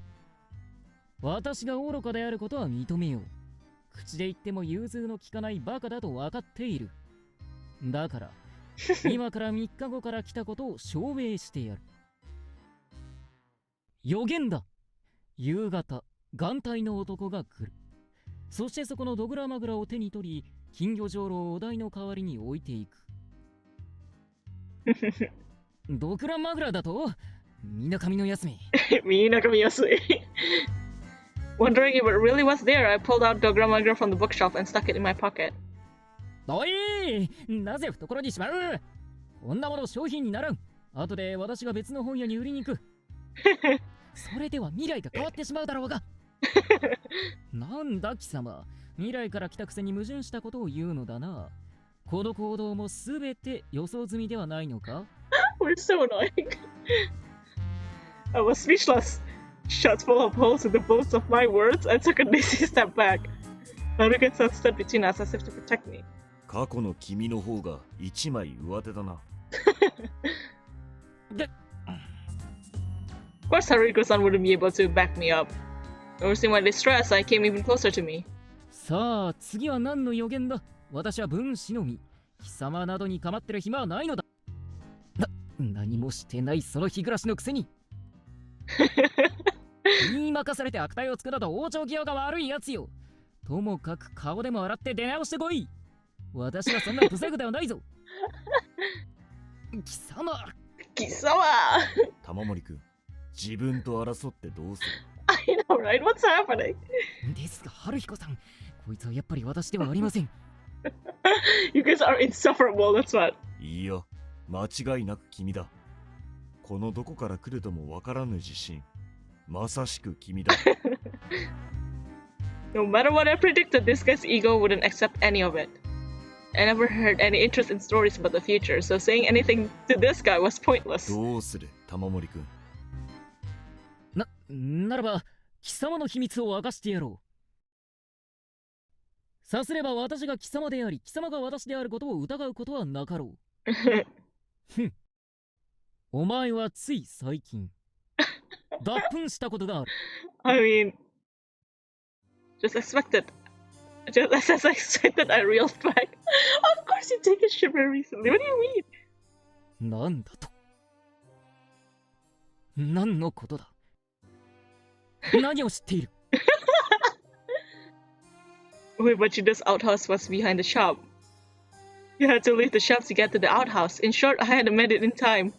私が愚かであることは認めよう。口で言っても融通の利かないバカだと分かっている。だから今から3日後から来たことを証明してやる。予言だ。夕方、眼帯の男が来る。そしてそこのドグラマグラを手に取り、金魚じょうろをお題の代わりに置いていく。ドグラマグラだとみなかみのやすめ。
Minakami Yasui. Wondering if it really was there, I pulled out Dogrammagra from the bookshelf and stuck it in my pocket.
おいなぜ懐にしまうこんなもの商品にならん。後で私が別の本屋に売りに行く。それでは未来が変わってしまうだろうが。なんだ貴様、未来から来たくせに矛盾したことを言うのだな。この行動もすべて予想済みではないのか。
We're so annoying. I was speechless. Shots full of holes in the bolts of my words, I took a lazy step back. Haruka-san stood between us as if to protect me.
過去の君の方が一枚上手だな。
Of course, Haruka-san wouldn't be able to back me up. Noticing my distress, I came even closer to me.
さあ、次は何の予言だ。私は分子のみ。貴様などに構ってる暇はないのだ。何もしてないその日暮らしのくせに。言い任されて悪態をつくなど王朝際が悪いやつよ。ともかく顔でも洗って出直してこい。私はそんな不細工ではないぞ。貴様。
貴様。
玉森くん、自分と争ってどうする
I know, right? What's happening?
ですが、春彦さん、こいつはやっぱり私ではありません。
You guys are insufferable, that's what.
いいや、間違いなく君だ。このどこから来るともわからぬ自信。まさしく君だ。
No matter what I predicted, this guy's ego wouldn't accept any of it. I never had any interest in stories about the future, so saying anything to this guy was pointless.
どうする、玉森くん。
ならば、貴様の秘密を明かしてやろう。さすれば私が貴様であり、貴様が私であることを疑うことはなかろう。ふん。お前はつい最近、脱粉したことがある。
I mean, just as expected, I reeled back. Of course you take a ship very recently. What do you mean?
なんだと。何のことだ。何を知っている。
Wait, but Judas' outhouse was behind the shop. You had to leave the shop to get to the outhouse. In short, I hadn't made it in time.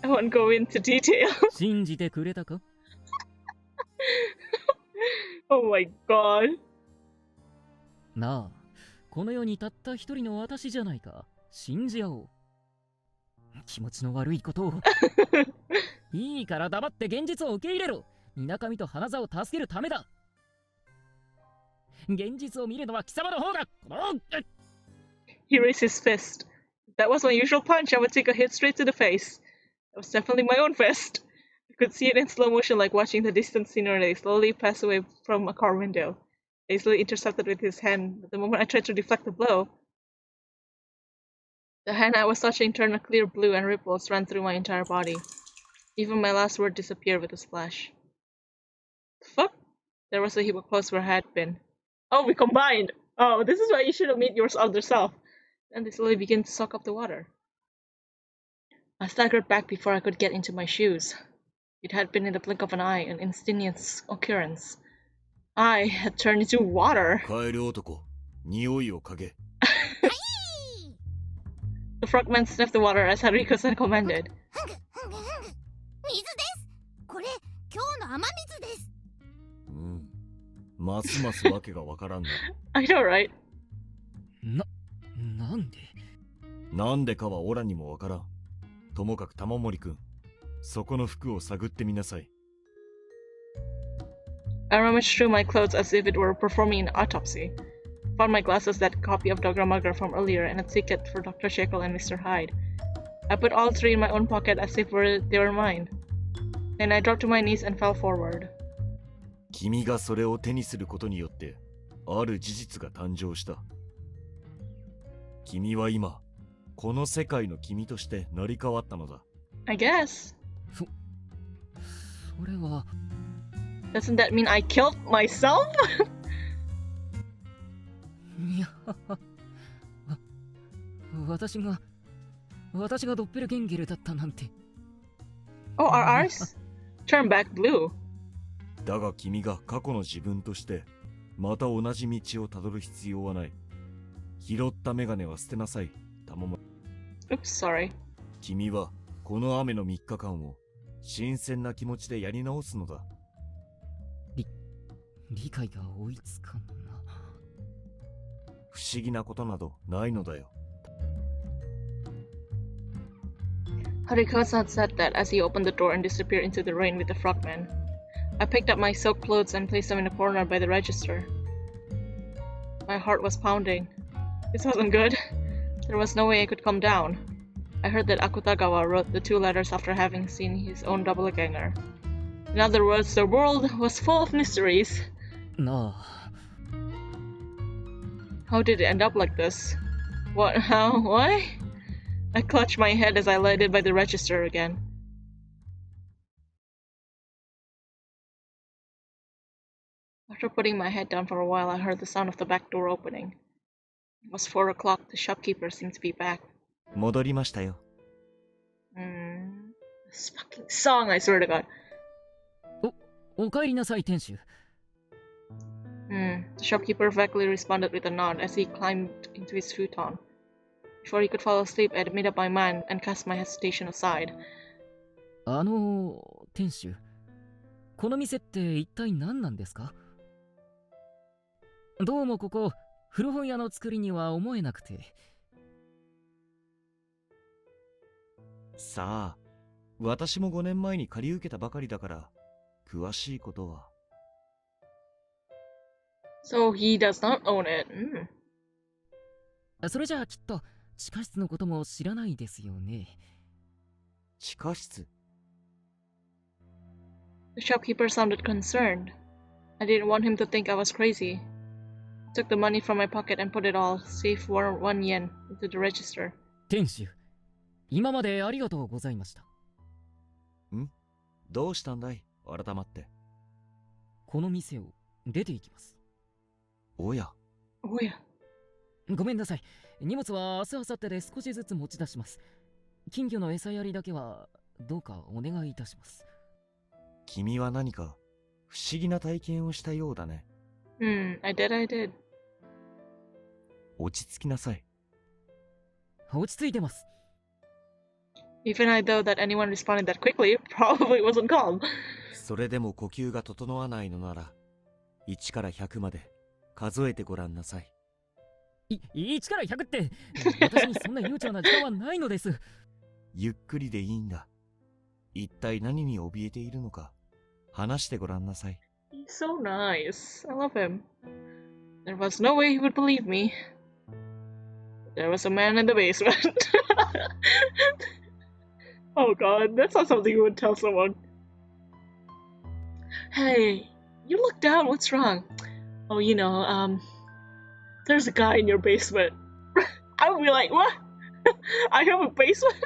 I won't go into detail.
信じてくれたか。
Oh my god.
なあ、この世にたった一人の私じゃないか。信じ合おう。気持ちの悪いことを。いいから黙って現実を受け入れろ。水上と花座を助けるためだ。現実を見るのは貴様の方だ。
He raised his fist. If that was my usual punch, I would take a hit straight to the face. That was definitely my own fist. I could see it in slow motion, like watching the distant scenery slowly pass away from a car window. Easily intercepted with his hand, but the moment I tried to deflect the blow, the hand I was touching turned a clear blue and ripples ran through my entire body. Even my last word disappeared with a splash. Fuck? There was a heap of clothes where I had been. Oh, we combined! Oh, this is why you should have made yours other self. Then they slowly began to suck up the water. I staggered back before I could get into my shoes. It had been in the blink of an eye, an instantaneous occurrence. I had turned into water.
帰る男、匂いを嗅げ。
The frogman sniffed the water as Hariko-san commanded.
水です。これ、今日の雨水です。
ますますわけがわからんな。
I know, right?
なんで。
なんでかはオラにもわからん。ともかく玉森くん、そこの服を探ってみなさい。
I rummaged through my clothes as if it were performing an autopsy. Found my glasses, that copy of Dr. Magra from earlier, and a ticket for Dr. Jekyll and Mr. Hyde. I put all three in my own pocket as if they were mine. Then I dropped to my knees and fell forward.
君がそれを手にすることによって、ある事実が誕生した。君は今、この世界の君として成り変わったのだ。
I guess.
それは。
Doesn't that mean I killed myself?
いや、私がドッペルゲンゲルだったなんて。
Oh, are ours? Turn back blue.
だが君が過去の自分としてまた同じ道をたどる必要はない。拾ったメガネは捨てなさい、タモモ。
Oops, sorry.
君はこの雨の3日間を新鮮な気持ちでやり直すのだ。
理解が追いつかんな。
不思議なことなどないのだよ。
Hariko-san said that as he opened the door and disappeared into the rain with the frogman. I picked up my silk clothes and placed them in a corner by the register. My heart was pounding. This wasn't good. There was no way I could calm down. I heard that Akutagawa wrote the 2 letters after having seen his own doppelganger. In other words, the world was full of mysteries.
No.
How did it end up like this? What? How? Why? I clutched my head as I lighted by the register again. After putting my head down for a while, I heard the sound of the back door opening. It was 4 o'clock. The shopkeeper seemed to be back.
戻りましたよ。
This fucking song, I swear to God.
お帰りなさい、店主。
The shopkeeper vaguely responded with a nod as he climbed into his futon. Before he could fall asleep, I had made up my mind and cast my hesitation aside.
店主。この店って一体何なんですか？どうもここ、古本屋の作りには思えなくて。
さあ、私も5年前に借り受けたばかりだから、詳しいことは。
So he does not own it.
それじゃあきっと地下室のことも知らないですよね。
地下室？
The shopkeeper sounded concerned. I didn't want him to think I was crazy. I took the money from my pocket and put it all, save for 1 yen, into the register.
店主、今までありがとうございました。
どうしたんだい？改まって。
この店を出て行きます。
おや。
おや。
ごめんなさい。荷物は明日明後日で少しずつ持ち出します。金魚の餌やりだけはどうかお願いいたします。
君は何か不思議な体験をしたようだね。
I did.
落ち着きなさい。
落ち着いてます。
Even I thought that anyone responded that quickly probably wasn't calm.
それでも呼吸が整わないのなら、1から100まで数えてごらんなさい。
1から100って、私にそんな悠長な時間はないのです。
ゆっくりでいいんだ。一体何に怯えているのか、話してごらんなさい。
He's so nice. I love him. There was no way he would believe me. There was a man in the basement. Oh god, that's not something you would tell someone. Hey, you look down, what's wrong? Oh, there's a guy in your basement. I would be like, what? I have a basement?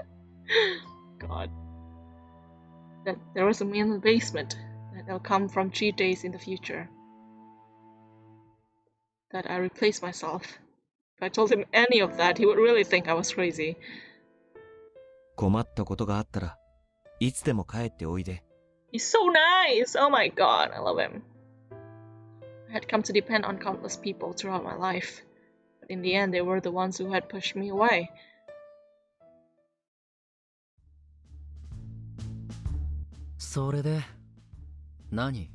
God. That there was a man in the basement. That they'll come from 3 days in the future. That I replaced myself. If I told him any of that, he would really think I was crazy.
困ったことがあったらいつでも帰っておいで。
He's so nice! Oh my god, I love him. I had come to depend on countless people throughout my life, but in the end they were the ones who had pushed me away.
それで何？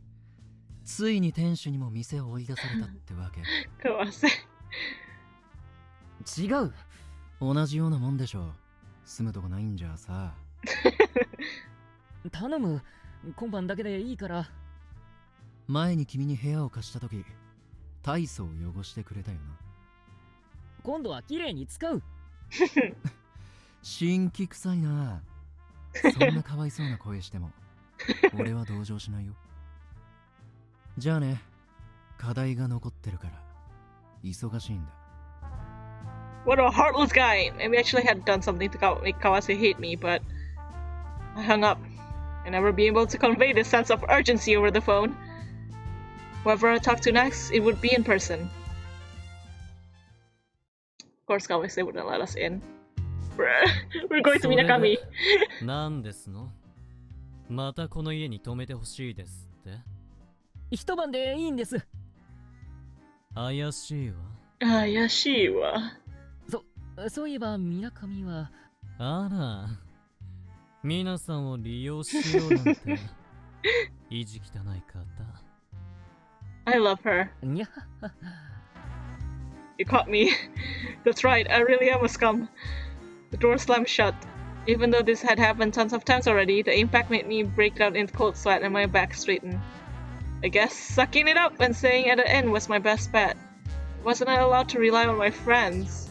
ついに店主にも店を追い出されたってわけ？
かわせ。
違う。同じようなもんでしょ。住むとこないんじゃさ。
頼む。今晩だけでいいから。
前に君に部屋を貸したとき、大層汚してくれたよな。
今度は綺麗に使う。
新規臭いな。そんなかわいそうな声しても、俺は同情しないよ。じゃあね、課題が残ってるから、忙しいんだ。
What a heartless guy! Maybe I actually had done something to make Kawase hate me, but I hung up. I never be able to convey this sense of urgency over the phone. Whoever I talk to next, it would be in person. Of course, Kawase wouldn't let us in. We're going to Minakami.
なんですの？またこの家に泊めてほしいですって？
一晩でいいんです。
怪しいわ。
怪しいわ。
そういえば水上は。
あら、皆さんを利用しようなんて意地汚い方。
I love her.
にゃ
You caught me. That's right, I really am a scum. The door slammed shut. Even though this had happened tons of times already, the impact made me break out in cold sweat and my back straighten. I guess sucking it up and staying at the end was my best bet. Wasn't I allowed to rely on my friends?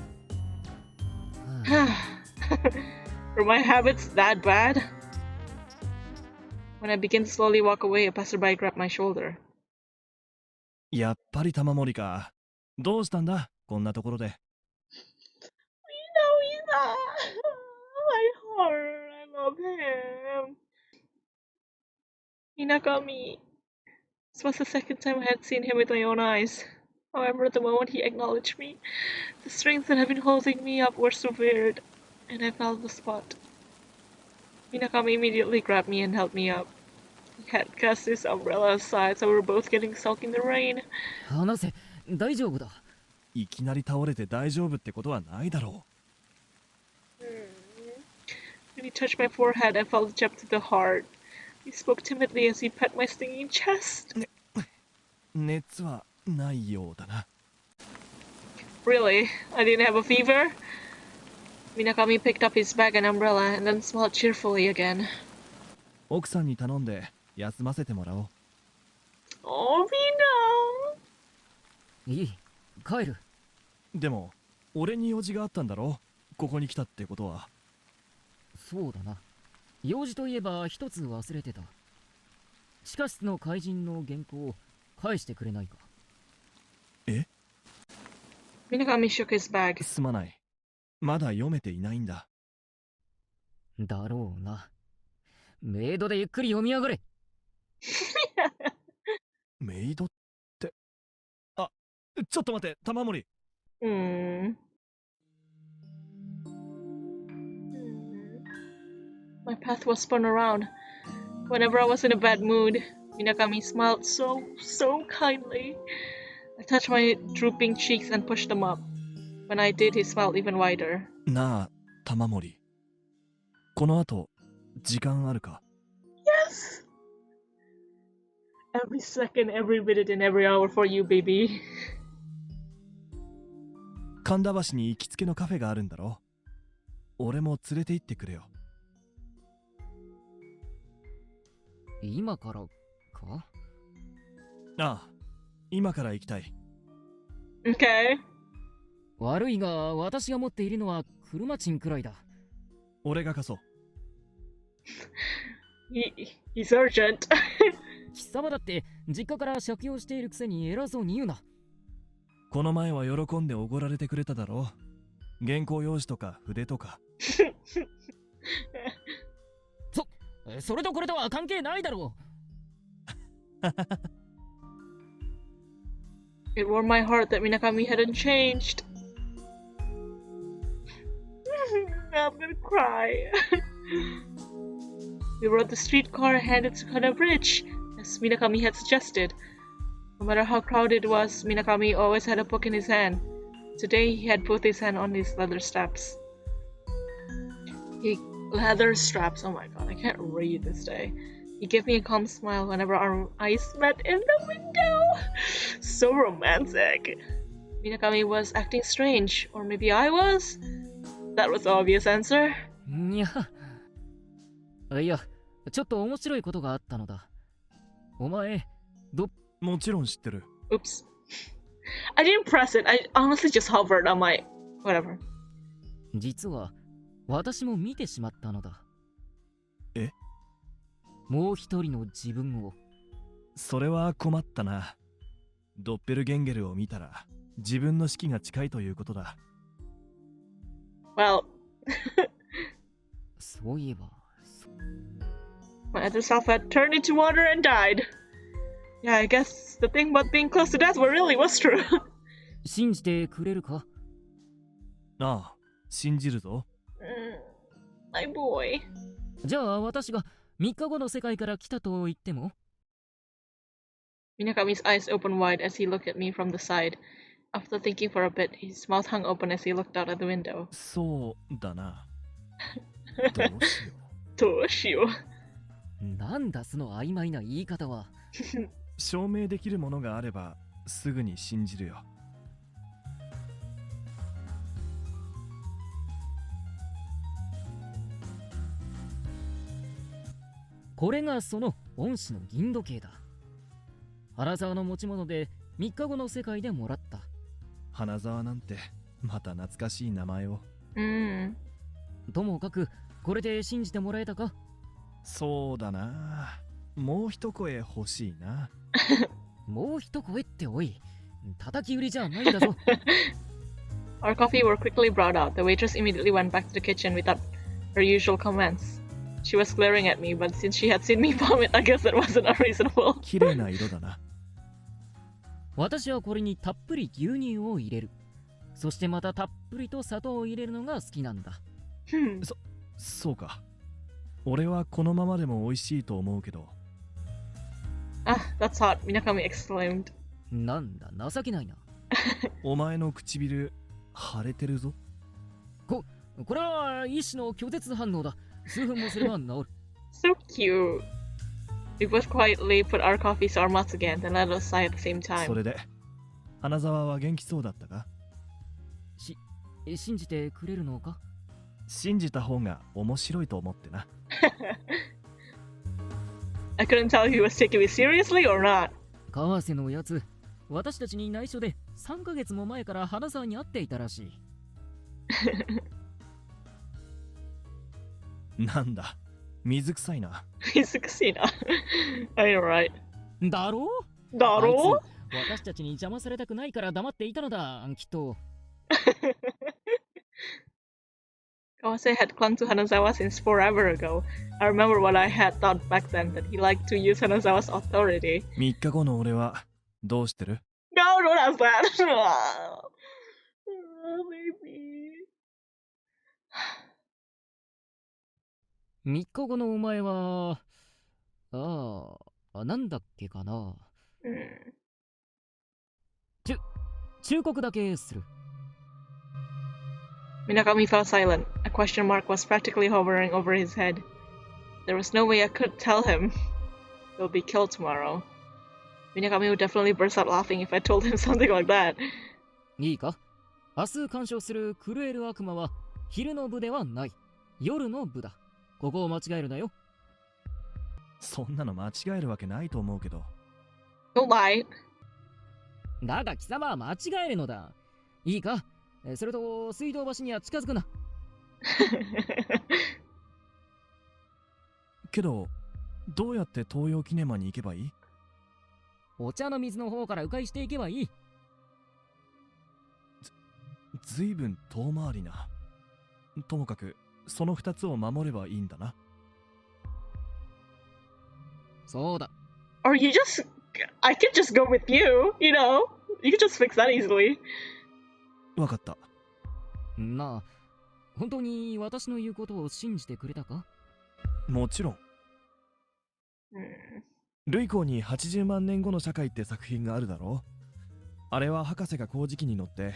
Were my habits that bad? When I began to slowly walk away, a passerby grabbed my shoulder.
やっぱり玉森か。どうしたんだこんなところで。
My heart, I love him. Minakami. This was the second time I had seen him with my own eyes. However, the moment he acknowledged me, the strings that had been holding me up were severed, and I fell on the spot. Minakami immediately grabbed me and held me up. He had cast his umbrella aside, so we were both getting soaked in the rain.
話せ、大丈夫だ。
いきなり倒れて大丈夫ってことはないだろ
When he touched my forehead, I felt a jab to the heart. He spoke timidly as he pet my stinging chest.
う。熱はないようだな。
Really? I didn't have a fever? Minakami picked up his bag and umbrella and then smiled cheerfully again.
奥さんに頼んで休ませてもらおう。
Oh, Mina!
いい、帰る。
でも、俺に用事があったんだろここに来たってことは。
そうだな。用事といえば一つ忘れてた。地下室の怪人の原稿を返してくれないか。
え？
Minakami shook his bag.
すまない。まだ読めていないんだ。
だろうな。メイドでゆっくり読みやがれ。
メイドって。あ、ちょっと待って、玉森。
My path was spun around. Whenever I was in a bad mood, Minakami smiled so kindly. I touched my drooping cheeks and pushed them up. When I did, he smiled even wider.
なあ、玉森。この後、時間あるか？
Yes! Every second, every minute, and every hour for you, baby.
神田橋に行きつけのカフェがあるんだろ？俺も連れて行ってくれよ。
今からか？
ああ、今から行きたい。
Okay.
悪いが、私が持っているのは車賃くらいだ。
俺が貸そう。
He's urgent.
貴様だって実家から借用しているくせに偉そうに言うな。
この前は喜んでおごられてくれただろう。原稿用紙とか筆とか。
それとこれとは関係ないだろう。
It warmed my heart that Minakami hadn't changed. I'm gonna cry. We rode the streetcar and headed to Kana Bridge, as Minakami had suggested. No matter how crowded it was, Minakami always had a book in his hand. Today, he had both his hands on his leather straps. Leather straps, oh my god, I can't read this day. He gave me a calm smile whenever our eyes met in the window. So romantic. Minakami was acting strange, or maybe I was? That was the obvious answer.
いや、ちょっと面白いことがあったのだ。お前、
もちろん知ってる。
Oops. I didn't press it. I honestly just hovered on my... whatever.
実は、私も見てしまったのだ。
え？
もう一人の自分を。
それは困ったな。ドッペルゲンゲルを見たら、自分の死期が近いということだ。
Well...
そういえば。
My other self had turned into water and died. Yeah, I guess the thing about being close to death really was true.
信じてくれるか？
ああ、信じるぞ。
My boy.
じゃあ私が3日後の世界から来たと言っても？
Minakami's eyes opened wide as he looked at me from the side. After thinking for a bit, his mouth hung open as he looked out at the window.
そうだな。どうしよう。
どうしよう。
なんだその曖昧な言い方は。
証明できるものがあればすぐに信じるよ。
これがその恩師の銀時計だ。花沢の持ち物で3日後の世界でもらった。
花沢なんてまた懐かしい名前を。
ともかくこれで信じてもらえたか？
そうだな。もう一声欲しいな。
もう一声っておい、叩き売りじゃないんだぞ。
Our coffee were quickly brought out. The waitress immediately went back to the kitchen without her usual comments. She was glaring at me, but since she had seen me vomit, I guess that wasn't unreasonable.
綺麗な色だな。
私はこれにたっぷり牛乳を入れる。そしてまたたっぷりと砂糖を入れるのが好きなんだ。
そうか。俺はこのままでも美味しいと思うけど。
Ah, that's hot, Minakami exclaimed.
なんだ、情けないな。
お前の唇、腫れてるぞ。
これは一種の拒絶反応だ。数分もすれば治る。
So cute. We both quietly put our coffees to our mouths again, then let us sigh at the same time.
それで、花沢は元気そうだったか？
信じてくれるのか？
信じた方が面白いと思ってな。
I couldn't tell if he was taking me seriously or not.
川瀬のやつ、私たちに内緒で3ヶ月も前から花沢に会っていたらしい。
なんだ、水臭いな。
水臭いな。I know, right?
だろう？
だろう？
私たちに邪魔されたくないから黙っていたのだ、きっと。
Kawase had clung to Hanazawa since forever ago. I remember what I had thought back then, that he liked to use Hanazawa's authority.
3日後の俺はどうしてる？
No, don't ask that! Maybe.
3日後のお前は、なんだっけかな。
Hmm.
忠告だけする。
Minakami fell silent. A question mark was practically hovering over his head. There was no way I could tell him he'll be killed tomorrow. Minakami would definitely burst out laughing if I told him something like that.
いいか、明日鑑賞する震える悪魔は昼の部ではない。夜の部だ。ここを間違えるなよ。
そんなの間違えるわけないと思うけど。
Don't lie.
だが貴様は間違えるのだ。いいか、それと水道橋には近づくな。
けど、どうやって東洋キネマに行けばいい？
お茶の水の方から迂回していけばいい。
ずいぶん遠回りな。ともかく、その2つを守ればいいんだな。
そうだ。
Or you just... I could just go with you, you know? You could just fix that easily.
わかった。
なあ、本当に私の言うことを信じてくれたか？
もちろん。類港に80万年後の社会って作品があるだろう。あれは博士が工事機に乗って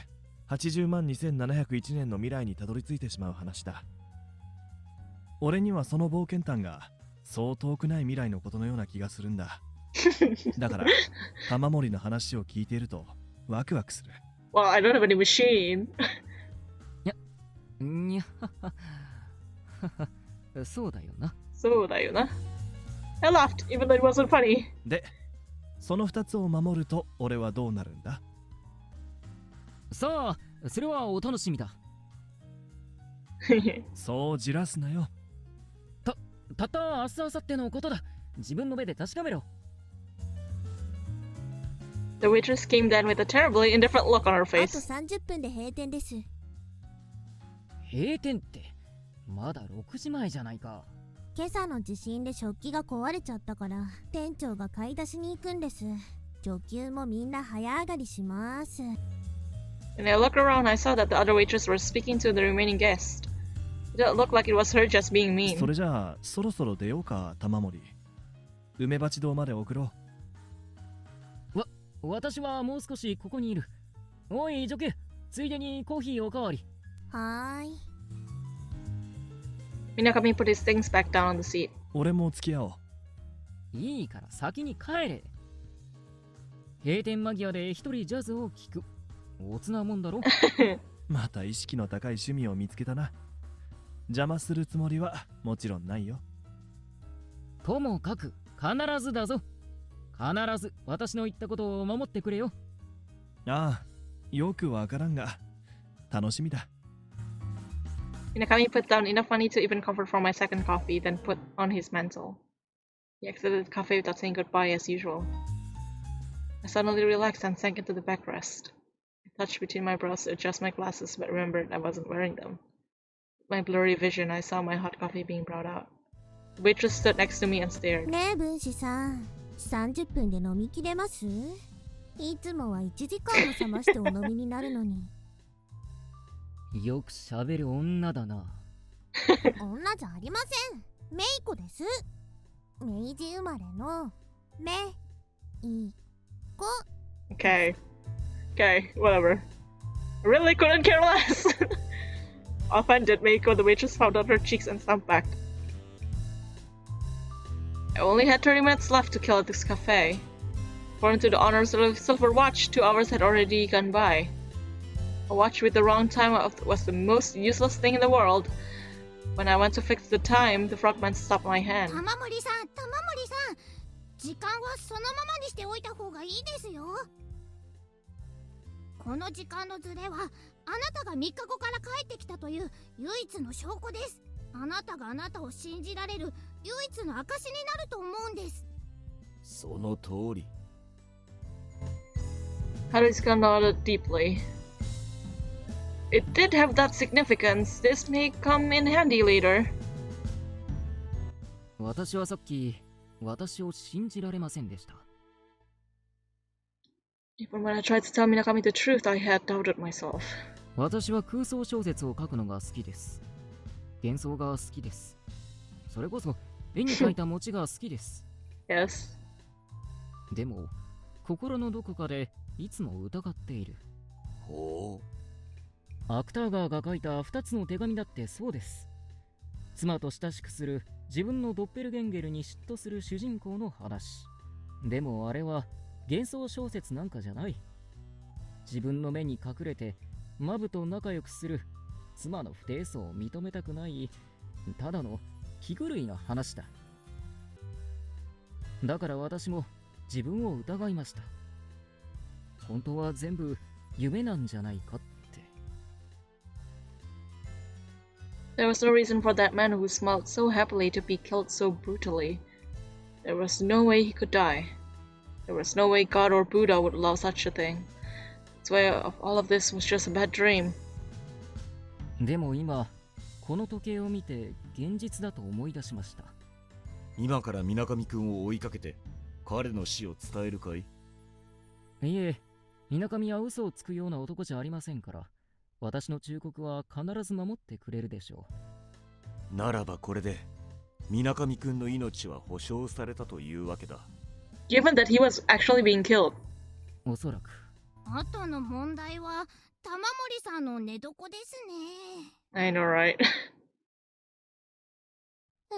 80万2701年の未来にたどり着いてしまう話だ。俺にはその冒険譚がそう遠くない未来のことのような気がするんだ。だから玉森の話を聞いているとワクワクする。
Well, I don't have any machine.
にゃそうだよな。
そうだよな。I laughed, even though it wasn't funny.
で、その2つを守ると俺はどうなるんだ？
さあ、それはお楽しみだ。
そうじらすなよ。
たった明日明後日のことだ。自分の目で確かめろ。
The waitress came down with a terribly indifferent look on her
あと
face.
30分で閉店です。
閉店ってまだ6時前じゃないか。
今朝の地震で食器が壊れちゃったから店長が買い出しに行くんです。女給もみんな早上がりします。
When I looked around, I saw that the other waitress was speaking to the remaining guest. It didn't look like it was her just being mean.
それじゃあそろそろ出ようか、玉森。梅鉢堂まで送ろ
う。私はもう少しここにいる。おい、女給、ついでにコーヒーおかわり。
はーい。
Minakami put his things back down on the seat.
俺も付き合お
う。いいから先に帰れ。閉店間際で一人ジャズを聴く。おつなもんだろ。
また意識の高い趣味を見つけたな。邪魔するつもりはもちろんないよ。
ともかく必ずだぞ。必ず私の言ったことを守ってくれよ。
ああ、よくわからんが楽しみだ。
Minakami put down enough money to even comfort for my second coffee, then put on his mantle. He exited the cafe without saying goodbye as usual. I suddenly relaxed and sank into the backrest. I touched between my brows to adjust my glasses, but remembered I wasn't wearing them. With my blurry vision, I saw my hot coffee being brought out. The waitress stood next to me and stared.
ねえ分子さん、30分で飲みきれます？いつもは1時間も冷ましてお飲みになるのに。
よくしゃべる女だな。
女じゃありません。メイコです。明治生まれのメイコ。
Okay. Okay, whatever. I really couldn't care less. Offended, Meiko, the waitress, pounded out her cheeks and slumped back. I only had 30 minutes left to kill at this cafe. According to the owner's silver watch, 2 hours had already gone by. A watch with the wrong time was the most useless thing in the world. When I went to fix the time, the frogman stopped my hand.
玉森さん、玉森さん、時間はそのままにしておいた方がいいですよ。この時間のズレはあなたが3日後から帰ってきたという唯一の証拠です。あなたがあなたを信じられる唯一の証になると思うんです。
その通り。
Haruka nodded deeply. It did have that significance. This may come in handy later.
私はさっき、私を信じられませんでした。
Even when I tried to tell Minakami the truth, I had doubted myself.
私は空想小説を書くのが好きです。幻想が好きです。それこそ絵に描いた餅が好きです。
Yes.
でも、心のどこかでいつも疑っている。
ほ
アクターガーが書いた2つの手紙だってそうです。妻と親しくする自分のドッペルゲンゲルに嫉妬する主人公の話。でもあれは幻想小説なんかじゃない。自分の目に隠れてマブと仲良くする妻の不貞操を認めたくないただの気狂いな話だ。だから私も自分を疑いました。本当は全部夢なんじゃないかって。
There was no reason for that man who smiled so happily to be killed so brutally. There was no way he could die. There was no way God or Buddha would allow such a thing. That's why all of this was just a bad dream.
でも今、この時計を見て現実だと思い出しました。
今から水上くんを追いかけて彼の死を伝えるかい？
いえ、水上は嘘をつくような男じゃありませんから、私の忠告は必ず守ってくれるでしょ
う。ならばこれで水上くんの命は保証されたというわけだ。
Given that he was actually being killed.
おそらく。
あとの問題は玉森さんの寝床ですね。
I know, right?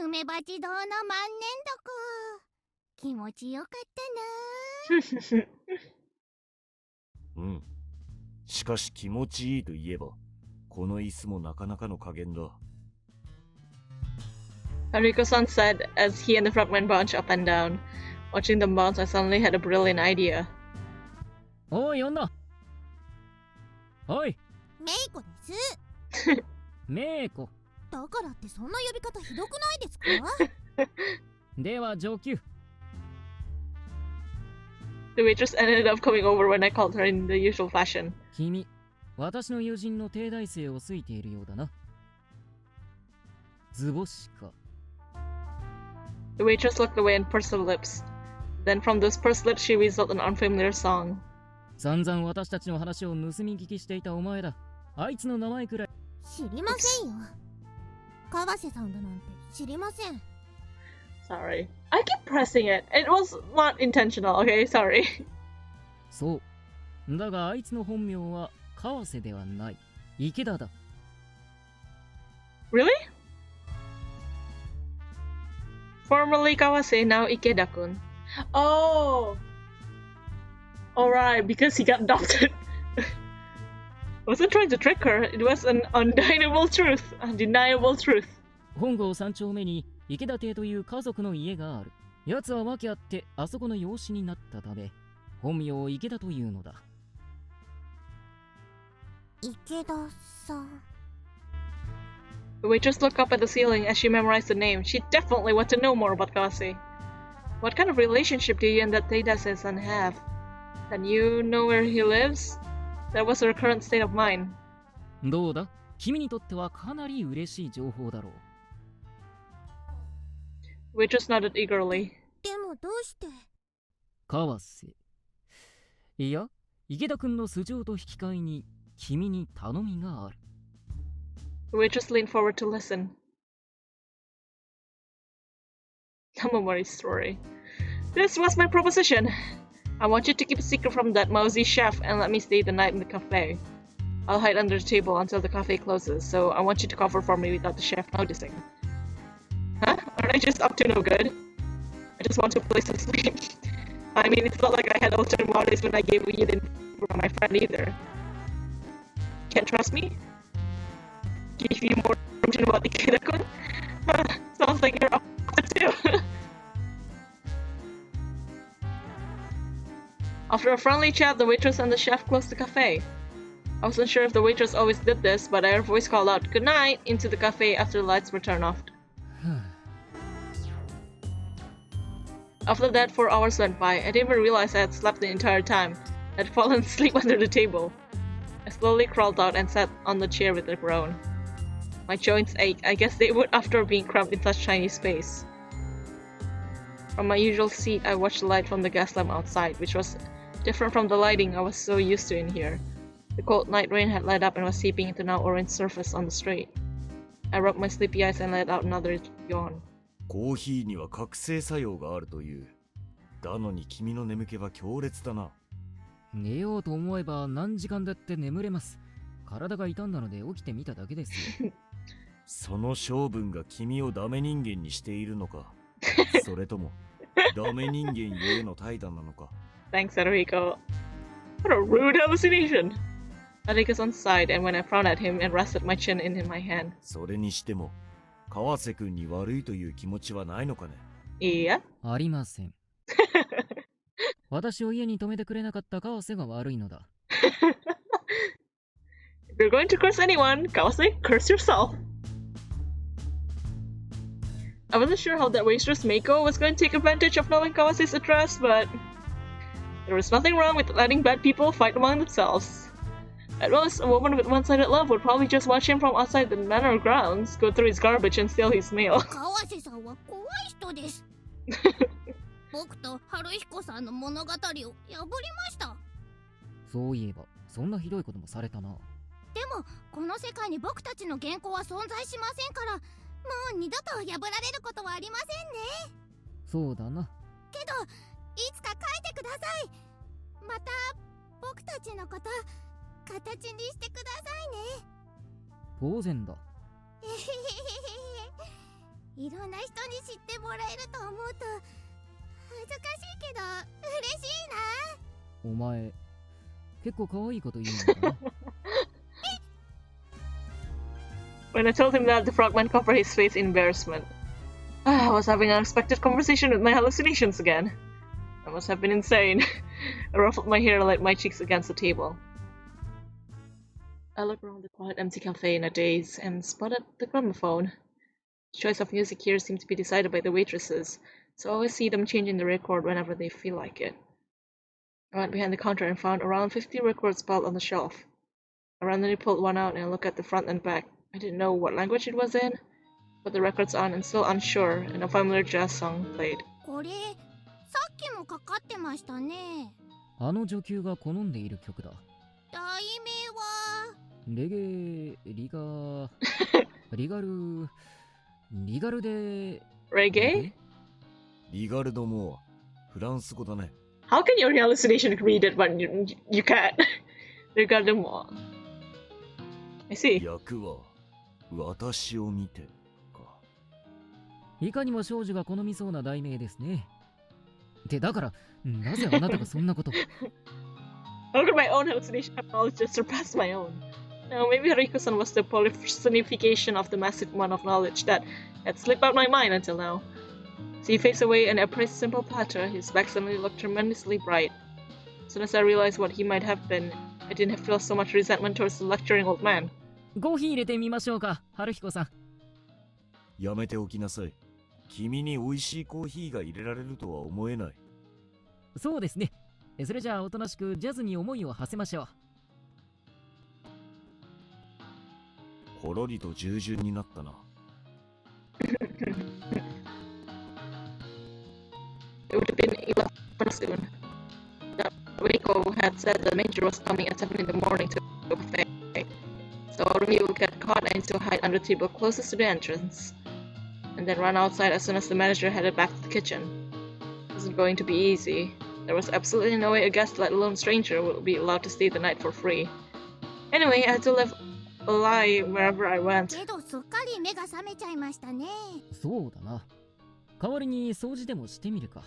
梅鉢堂の万年床。気持ちよかったな。
うん。しかし気持ちいいと言えば、この椅子もなかなかの加減だ。
Enrico-san said as he and the frogmen bounced up and down. Watching them bounce, I suddenly had a brilliant idea.
おい、女。おい。
メイコです。
メイコ。
だからってそんな呼び方ひどくないですか？
では上級。
The waitress ended up coming over when I called her in the usual fashion.
君、私の友人の帝大生を好いているようだな。図星か。
The waitress looked away and pursed her lips. Then from those pursed lips she whistled an unfamiliar song.
散々私たちの話を盗み聞きしていたお前だ。あいつの名前くらい。
知りませんよ。川瀬さんだなんて知りません。
Sorry. I keep pressing it. It was not intentional, okay? Sorry.
そう。だがあいつの本名は川瀬ではない。池田だ。
Really? Formerly Kawase, now Ikeda-kun. Oh! Alright, because he got adopted. I wasn't trying to trick her. It was an undeniable truth. Undeniable truth.
本郷3丁目に池田邸という家族の家がある。奴は訳あってあそこの養子になったため、本名を池田というのだ。
池田さん。
The waitress looked up at the ceiling as she memorized the name. She definitely wanted to know more about Kawase. What kind of relationship do you and that Teida-san have? And you know where he lives? That was her current state of mind.
どうだ？君にとってはかなり嬉しい情報だろう。
The waitress nodded eagerly.
でもどうして？
川瀬。いや、池田君の素性と引き換えに君に頼みがある。
The waitress leaned forward to listen. Tamamori's story. This was my proposition. I want you to keep a secret from that mousy chef and let me stay the night in the cafe. I'll hide under the table until the cafe closes, so I want you to cover for me without the chef noticing. Huh? Aren't I just up to no good? I just want a place to sleep. I mean, it's not like I had ulterior motives when I gave you the for my friend either. Can't trust me? Give you more information about Ikeda-kun? Sounds like you're up to two. After a friendly chat, the waitress and the chef closed the cafe. I wasn't sure if the waitress always did this, but I heard a voice call out "Good night" into the cafe after the lights were turned off. After that, 4 hours went by. I didn't even realize I had slept the entire time. I had fallen asleep under the table. I slowly crawled out and sat on the chair with a groan. My joints ached. I guess they would after being cramped in such tiny space. From my usual seat, I watched the light from the gas lamp outside, which was different from the lighting I was so used to in here. The cold night rain had light up and was seeping into now orange surface on the street. I rubbed my sleepy eyes and let out another yawn.
コーヒーには覚醒作用があるという。だのに君の眠気は強烈だな。
寝ようと思えば何時間だって眠れます。体が痛んだので起きてみただけですよ。
その性分が君をダメ人間にしているのか、それともダメ人間ゆえの怠惰なのか。
Thanks, Enrico. What a rude hallucination! I take us on side, and when I frowned at him and rested my chin in my hand.
それにしても、川瀬君に悪いという気持ちはないのかね。
いや。
ありません。私を家に泊めてくれなかった川瀬が悪いのだ。
If you're going to curse anyone, Kawase, curse yourself. I wasn't sure how that waitress Meiko was going to take advantage of knowing Kawase's address, but there was nothing wrong with letting bad people fight among themselves. At most, a woman with one-sided love would probably just watch him from outside the manor grounds, go through his garbage and steal his mail.
川瀬さんは怖い人です。僕と春彦さんの物語を破りました。
そういえば、そんなひどいこともされたな。
でも、この世界に僕たちの原稿は存在しませんから、もう二度と破られることはありませんね。
そうだな。
けど、いつか書いてください。また、僕たちのこと、形にしてくださいね。
当然だ。
いろんな人に知ってもらえると思うと恥ずかしいけど嬉しいな。
お前、結構可愛いこと言うのかな。
When I told him that, the frogman covered his face in embarrassment. I was having an unexpected conversation with my hallucinations again. I must have been insane. I ruffled my hair and laid my cheeks against the table. I looked around the quiet, empty cafe in a daze and spotted the gramophone. The choice of music here seemed to be decided by the waitresses, so I always see them changing the record whenever they feel like it. I went behind the counter and found around 50 records piled on the shelf. I randomly pulled one out and looked at the front and back. I didn't know what language it was in, but the record's on and still unsure, and a familiar jazz song played.
これ、さっきもかかってましたね。
あの女級が好んでいる曲だ。
題名は
レゲエ、リガルで
Reggae?
リガルドモア、フランス語だね。
How can your hallucination read it when you can't? Regardez moi. I see.
役は私を見てか。
いかにも少女が好みそうな題名ですね。で、だから、なぜあなたがそんなこと。
How could my own hallucination have knowledge that surpassed my own? Now, maybe Hariko-san was the personification of the massive amount of knowledge that had slipped out my mind until now. So he faced away and appraised a simple platter. His back suddenly looked tremendously bright. As soon as I realized what he might have been, I didn't feel so much resentment towards the lecturing old man.
コーヒー入れてみましょうか、春彦さん。
やめておきなさい。君に美味しいコーヒーが入れられるとは思えない。
そうですね。それじゃあおとなしくジャズに思いを馳せましょう。
ほろりと従順になったな。
It would have been 11 soon. Reiko had said the major was coming at 7 in the morning to the buffet, so Arumi would get caught and to hide under the table closest to the entrance, and then run outside as soon as the manager headed back to the kitchen. It wasn't going to be easy. There was absolutely no way a guest, let alone a stranger, would be allowed to stay the night for free. Anyway, I had to live a lie wherever I went.
けどすっかり目が覚めちゃいましたね。
そうだな。代わりに掃除でもしてみるか。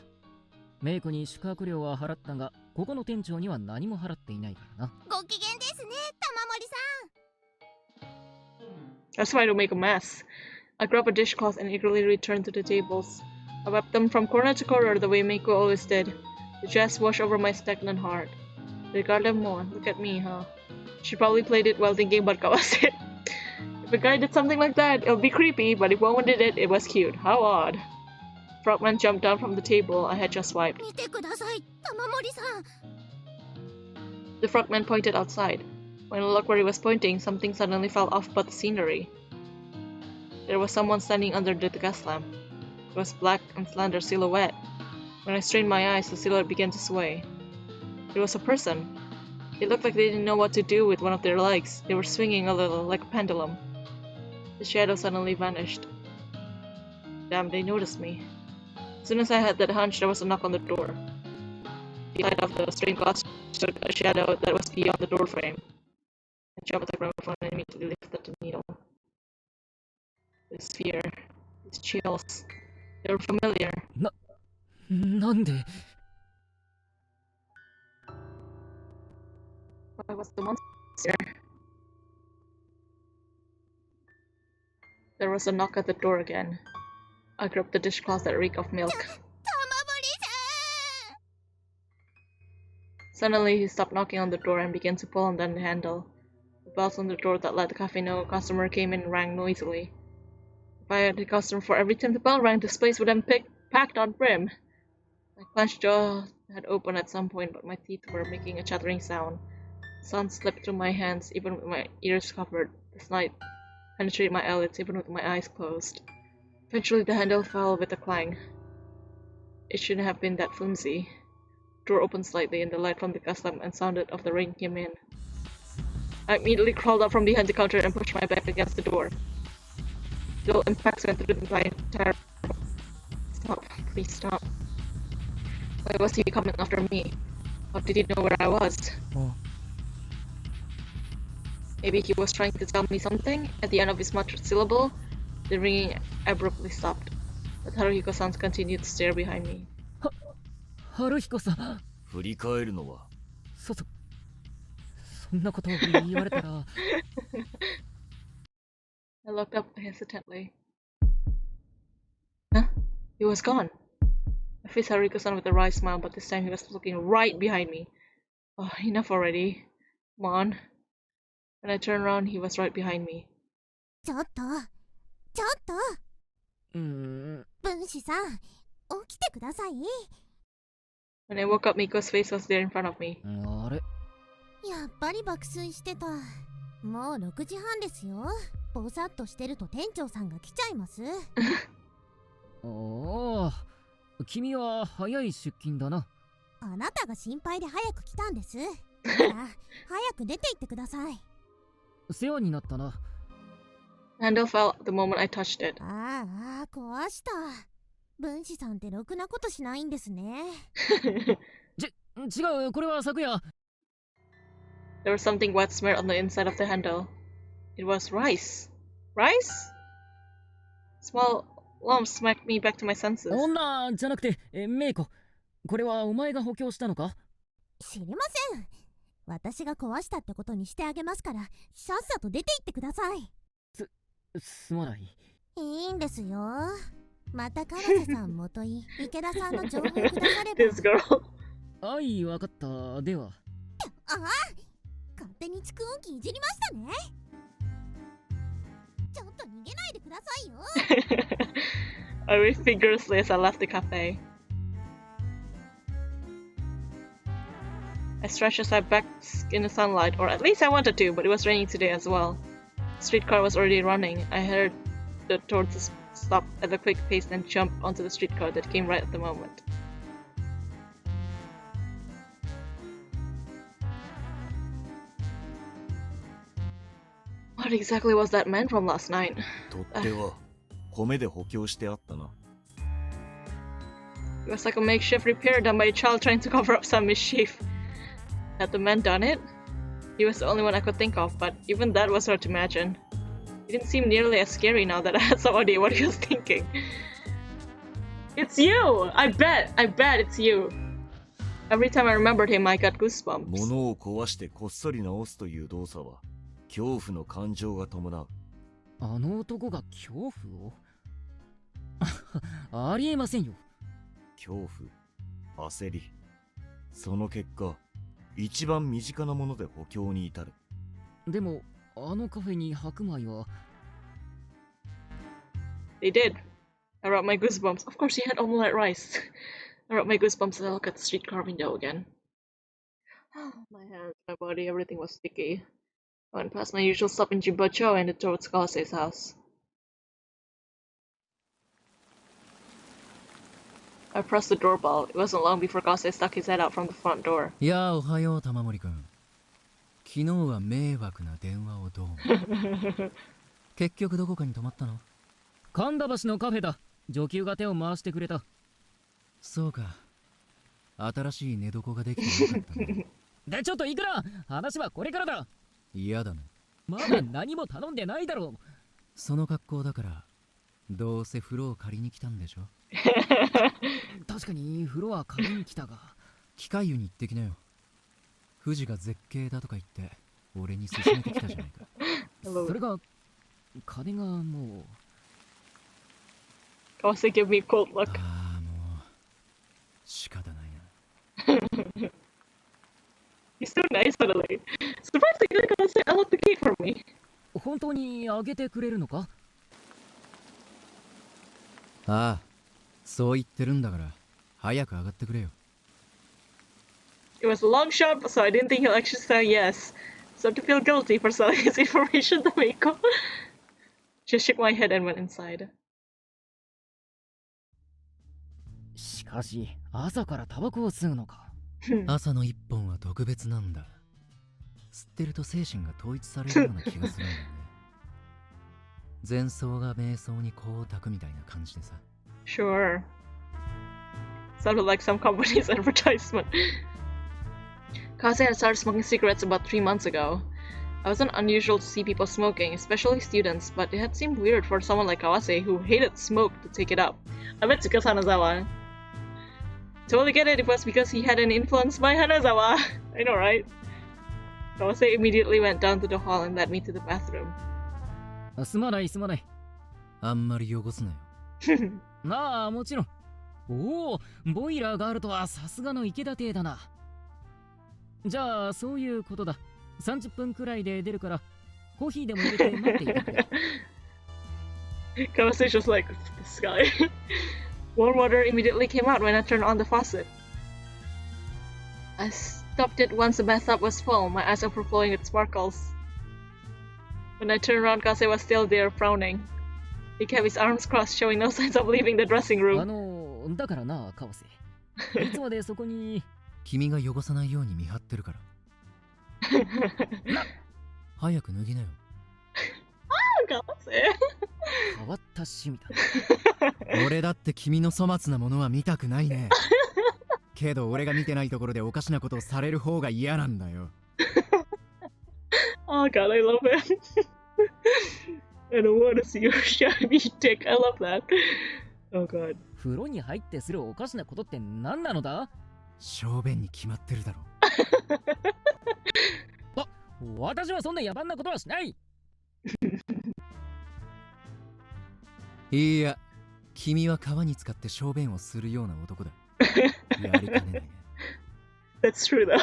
メイクに宿泊料は払ったが、ここの店長には何も払っていないからな。
ご機嫌ですね、玉森さん。
That's why to make a mess. I grabbed a dishcloth and eagerly returned to the tables. I wiped them from corner to corner the way Meiko always did. The jazz washed over my stagnant heart. Regardez moi, look at me, huh? She probably played it while thinking about Kawase. If a guy did something like that, it would be creepy, but if woman did it, it was cute. How odd. Frogman jumped down from the table I had just wiped.
見てください、玉森さん。
The frogman pointed outside. When I looked where he was pointing, something suddenly fell off but the scenery. There was someone standing under the gas lamp. It was a black and slender silhouette. When I strained my eyes, the silhouette began to sway. It was a person. It looked like they didn't know what to do with one of their legs. They were swinging a little, like a pendulum. The shadow suddenly vanished. Damn, they noticed me. As soon as I had that hunch, there was a knock on the door. The light of the stained glass showed a shadow that was beyond the doorframe. I jumped at the gramophone and immediately lifted the needle. This fear, these chills, they were familiar.
なんで
Why was the monster? There was a knock at the door again. I grabbed the dishcloth that reeked of milk. Suddenly, he stopped knocking on the door and began to pull on the handle. The bells on the door that let the cafe know a customer came in rang noisily. If I had a customer for every time the bell rang, this place would have been packed on brim. My clenched jaw had opened at some point, but my teeth were making a chattering sound. The sound slipped through my hands, even with my ears covered. The light penetrated my eyelids, even with my eyes closed. Eventually, the handle fell with a clang. It shouldn't have been that flimsy. The door opened slightly, and the light from the custom and sound of the rain came in. I immediately crawled up from behind the counter and pushed my back against the door. Dull impacts went through my entire... Stop. Please stop. Why was he coming after me? How did he know where I was?
Oh.
Maybe he was trying to tell me something? At the end of his much syllable, the ringing abruptly stopped. But Haruhiko-san continued to stare behind me.
春彦さん
振り返るのは
そんなことを言われたら
I looked up hesitantly. Huh? He was gone. I faced Haruhiko-san with a wry smile, but this time he was looking right behind me. Oh, enough already. Come on. When I turned around, he was right behind me.
ちょっと分子さん、起きてください。
When I woke up, Miko's face was there in front of me.
あれ
やっぱり爆睡してた。もう6時半ですよ。ぼさっとしてると店長さんが来ちゃいます。
ああ、君は早い出勤だな。
あなたが心配で早く来たんです。ほら、早く出て行ってください。
世話になったな。
Handle fell the moment I touched it.
ああ、壊した。分子さんってろくなことしないんですね。
違う、これは昨夜。
There was something wet smeared on the inside of the handle. It was rice. Rice? Small lumps smacked me back to my senses.
女じゃなくて、メイコ。これはお前が補強したのか？
知りません。私が壊したってことにしてあげますから、さっさと出て行ってください。
すまない。
いいんですよ。また川瀬さんもとい、池田さんの情報くだされば。
This girl.
はい、わかった。では。
ああ、勝手に蓄音機いじりましたね。ちょっと逃げないでくださいよ。
I waved vigorously as I left the cafe. I stretched aside back in the sunlight, or at least I wanted to, but it was raining today as well. The streetcar was already running. I heard the tortoise stop at a quick pace and jump onto the streetcar that came right at the moment. What exactly was that man from last night?
取っ手は米で補強してあったな。
It was like a makeshift repair done by a child trying to cover up some mischief. Had the man done it? He was the only one I could think of, but even that was hard to imagine. He didn't seem nearly as scary now that I had some idea what he was thinking. It's you! I bet it's you. Every time I remembered him, I got goosebumps.
物を壊してこっそり直すという動作は恐怖の感情が伴う。
あの男が恐怖をありえませんよ。
恐怖、焦り。その結果、一番身近なもので補強に至る。
でも、あのカフェに白米は。
They did. I rubbed my goosebumps. Of course, he had omelette rice. I rubbed my goosebumps as I looked at the streetcar window again. My hands, my body, everything was sticky. I went past my usual stop in Jimbocho and headed towards Kase's house. I pressed the doorbell. It wasn't long before Kase stuck his head out from the front door.
いやあ、おはよう、玉森くん。昨日は迷惑な電話をどうも。結局どこかに泊まったの？
神田橋のカフェだ。女給が手を回してくれた。
そうか。新しい寝床ができてよかったね。
で、ちょっといくら話はこれからだ。
嫌だね。
まだ何も頼んでないだろう。
その格好だから、どうせ風呂を借りに来たんでしょ。
確かに風呂は借りに来たが。
機械湯に行ってきなよ。富士が絶景だとか言って俺に勧めてきたじゃないか。
それが金がもう。
Kawase give me a cold look.
ああ、もう仕方ないな。
He's so nice suddenly. Surprisingly, Kawase unlocked the gate for me.
本当にあげてくれるのか？
ああ、そう言ってるんだから早く上がってくれよ。
It was a long shot, so I didn't think he'll actually say yes. So to feel guilty for selling his information to Meiko. Just shook my head and went inside.
しかし朝からタバコを吸うのか。
朝の一本は特別なんだ。吸ってると精神が統一されるような気がするんだよね。前奏が瞑想にこうたくみたいな感じでさ。
Sure. Sounded like some company's advertisement. Kase had started smoking cigarettes about 3 months ago. It wasn't unusual to see people smoking, especially students, but it had seemed weird for someone like Kawase who hated smoke to take it up. I bet because Hanazawa. Totally get it, it was because he had an influence by Hanazawa. I know, right? Kawase immediately went down to the hall and led me to the bathroom.
すまないすまない。
あんまり汚すなよ。
なあ、もちろん。おお、ボイラーがあるとはさすがの池田邸だな。じゃあ、そういうことだ。30分くらいで出るから、コーヒーでも入れて待っていてくれ。
Kawase's just like, this guy. Warm water immediately came out when I turned on the faucet. I stopped it once the bathtub was full, my eyes overflowing with sparkles. When I turned around, Kase was still there, frowning. He kept his arms crossed, showing no signs of leaving the dressing room.
だからな、川瀬。いつまでそこに。
君が汚さないように見張ってるから。早く脱ぎなよ。
川瀬。
変わった趣味だ。
俺だって君の粗末なものは見たくないね。けど俺が見てないところでおかしなことをされる方が嫌なんだよ。
Oh god, I love it. I don't want to see your shiny dick. I love that. Oh god.
風呂に入ってするおかしなことって何なのだ？
小便に決まってるだろ。
私はそんな野蛮なことはしない。
いや、君は川に使って小便をするような男だ。やりかねないね。
That's true though.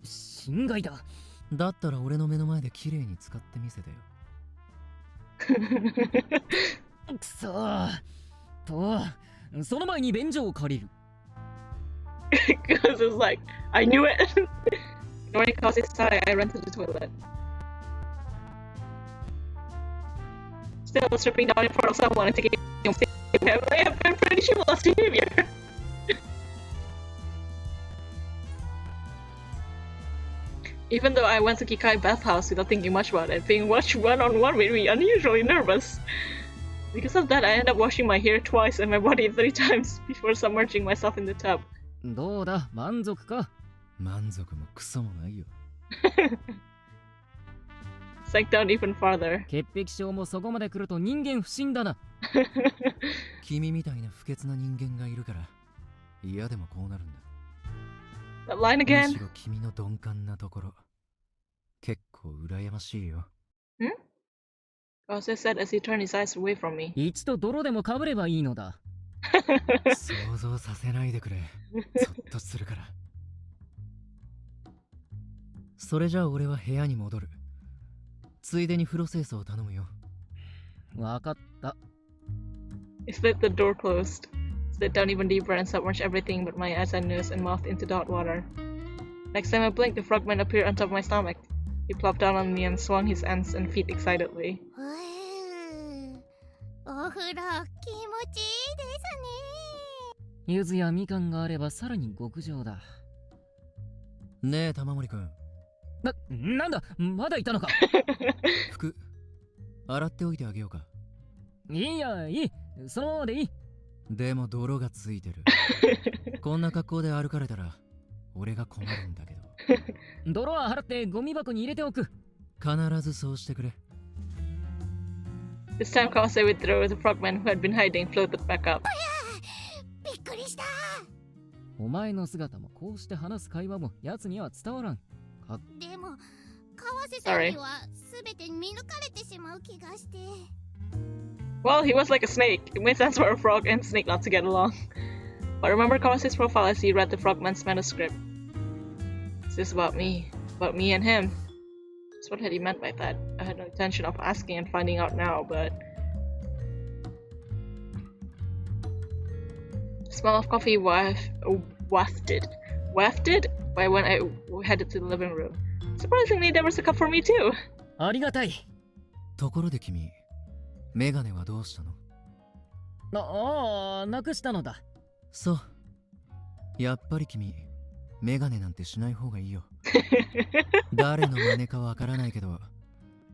心外だ。
だったら俺の目の前で綺麗に使ってみせてよ。
くそーと、その前に便所を借りる。
Because it's like, I knew it. Ignoring Kase's sigh, I ran to the toilet. Still stripping down in front of someone and taking him to him. I have been pretty shameless behavior. Even though I went to Kikai bathhouse without thinking much about it, being watched one-on-one made me unusually nervous. Because of that, I ended up washing my hair twice and my body 3 times before submerging myself in the tub.
どうだ、満足か？
満足もクソもないよ。
Sank down even farther.
潔癖症もそこまで来ると人間不信だな。
君みたいな不潔な人間がいるから嫌でもこうなるんだ。
That line again.
むしろ君の鈍感なところ結構羨ましいよ。
Kase said as he turned his eyes away from me.
一度泥でもかぶればいいのだ。
想像させないでくれ。ゾッとするから。それじゃあ俺は部屋に戻る。ついでに風呂清掃を頼むよ。
わかった。
I slid the door closed, slid down even deeper and submerged everything but my eyes and nose and mouth into the hot water. Next time I blinked, the frogman appeared on top of my stomach. He plopped down on me and swung his hands and feet excitedly.
お風呂気持ちいいですね。
柚子やみかんがあればさらに極上だ。
ねえ玉森くん。
なんだ、まだいたのか。
服洗っておいてあげようか。
いいや、いい。そのままでいい。
でも泥がついてる。こんな格好で歩かれたら俺が困るんだけど。
泥は払ってゴミ箱に入れておく。
必ずそうしてくれ。
This time Kawase withdrew. The frogman who had been hiding floated back up.
びっくりした。
お前の姿もこうして話す会話も奴には伝わらん。
でも川瀬さんには全て見抜かれてしまう気がして。
Well, he was like a snake. It made sense for a frog and snake not to get along. But remember Kawase's profile as he read the frogman's manuscript. Is this about me and him? That's what had he meant by that. I had no intention of asking and finding out now, but... The smell of coffee wafted by when I headed to the living room. Surprisingly, there was a cup for me too.
ありがたい。
ところで君、メガネはどうしたの？
なくしたのだ。
そう。やっぱり君、メガネなんてしない方がいいよ。誰の真似かわからないけど、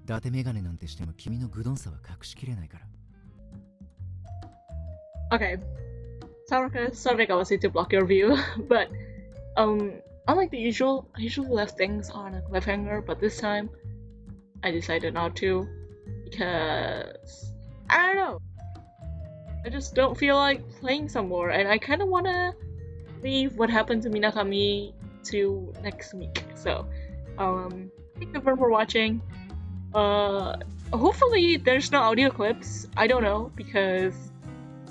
伊達メガネなんてしても君の愚鈍さは隠しきれないから。
Okay. Sorry Kawase to block your view, but unlike the usual, I usually left things on a cliffhanger, but this time I decided not to because I don't know. I just don't feel like playing some more, and I kind of want to leave what happened to Minakami to next week. So, thank you for watching. Hopefully there's no audio clips. I don't know because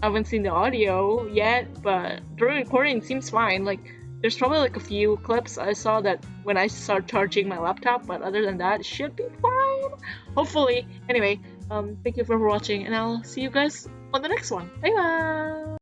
I haven't seen the audio yet, but during recording it seems fine. Like, there's probably like a few clips I saw that when I start charging my laptop, but other than that, it should be fine. Hopefully. Anyway, thank you for watching, and I'll see you guys on the next one. Bye bye!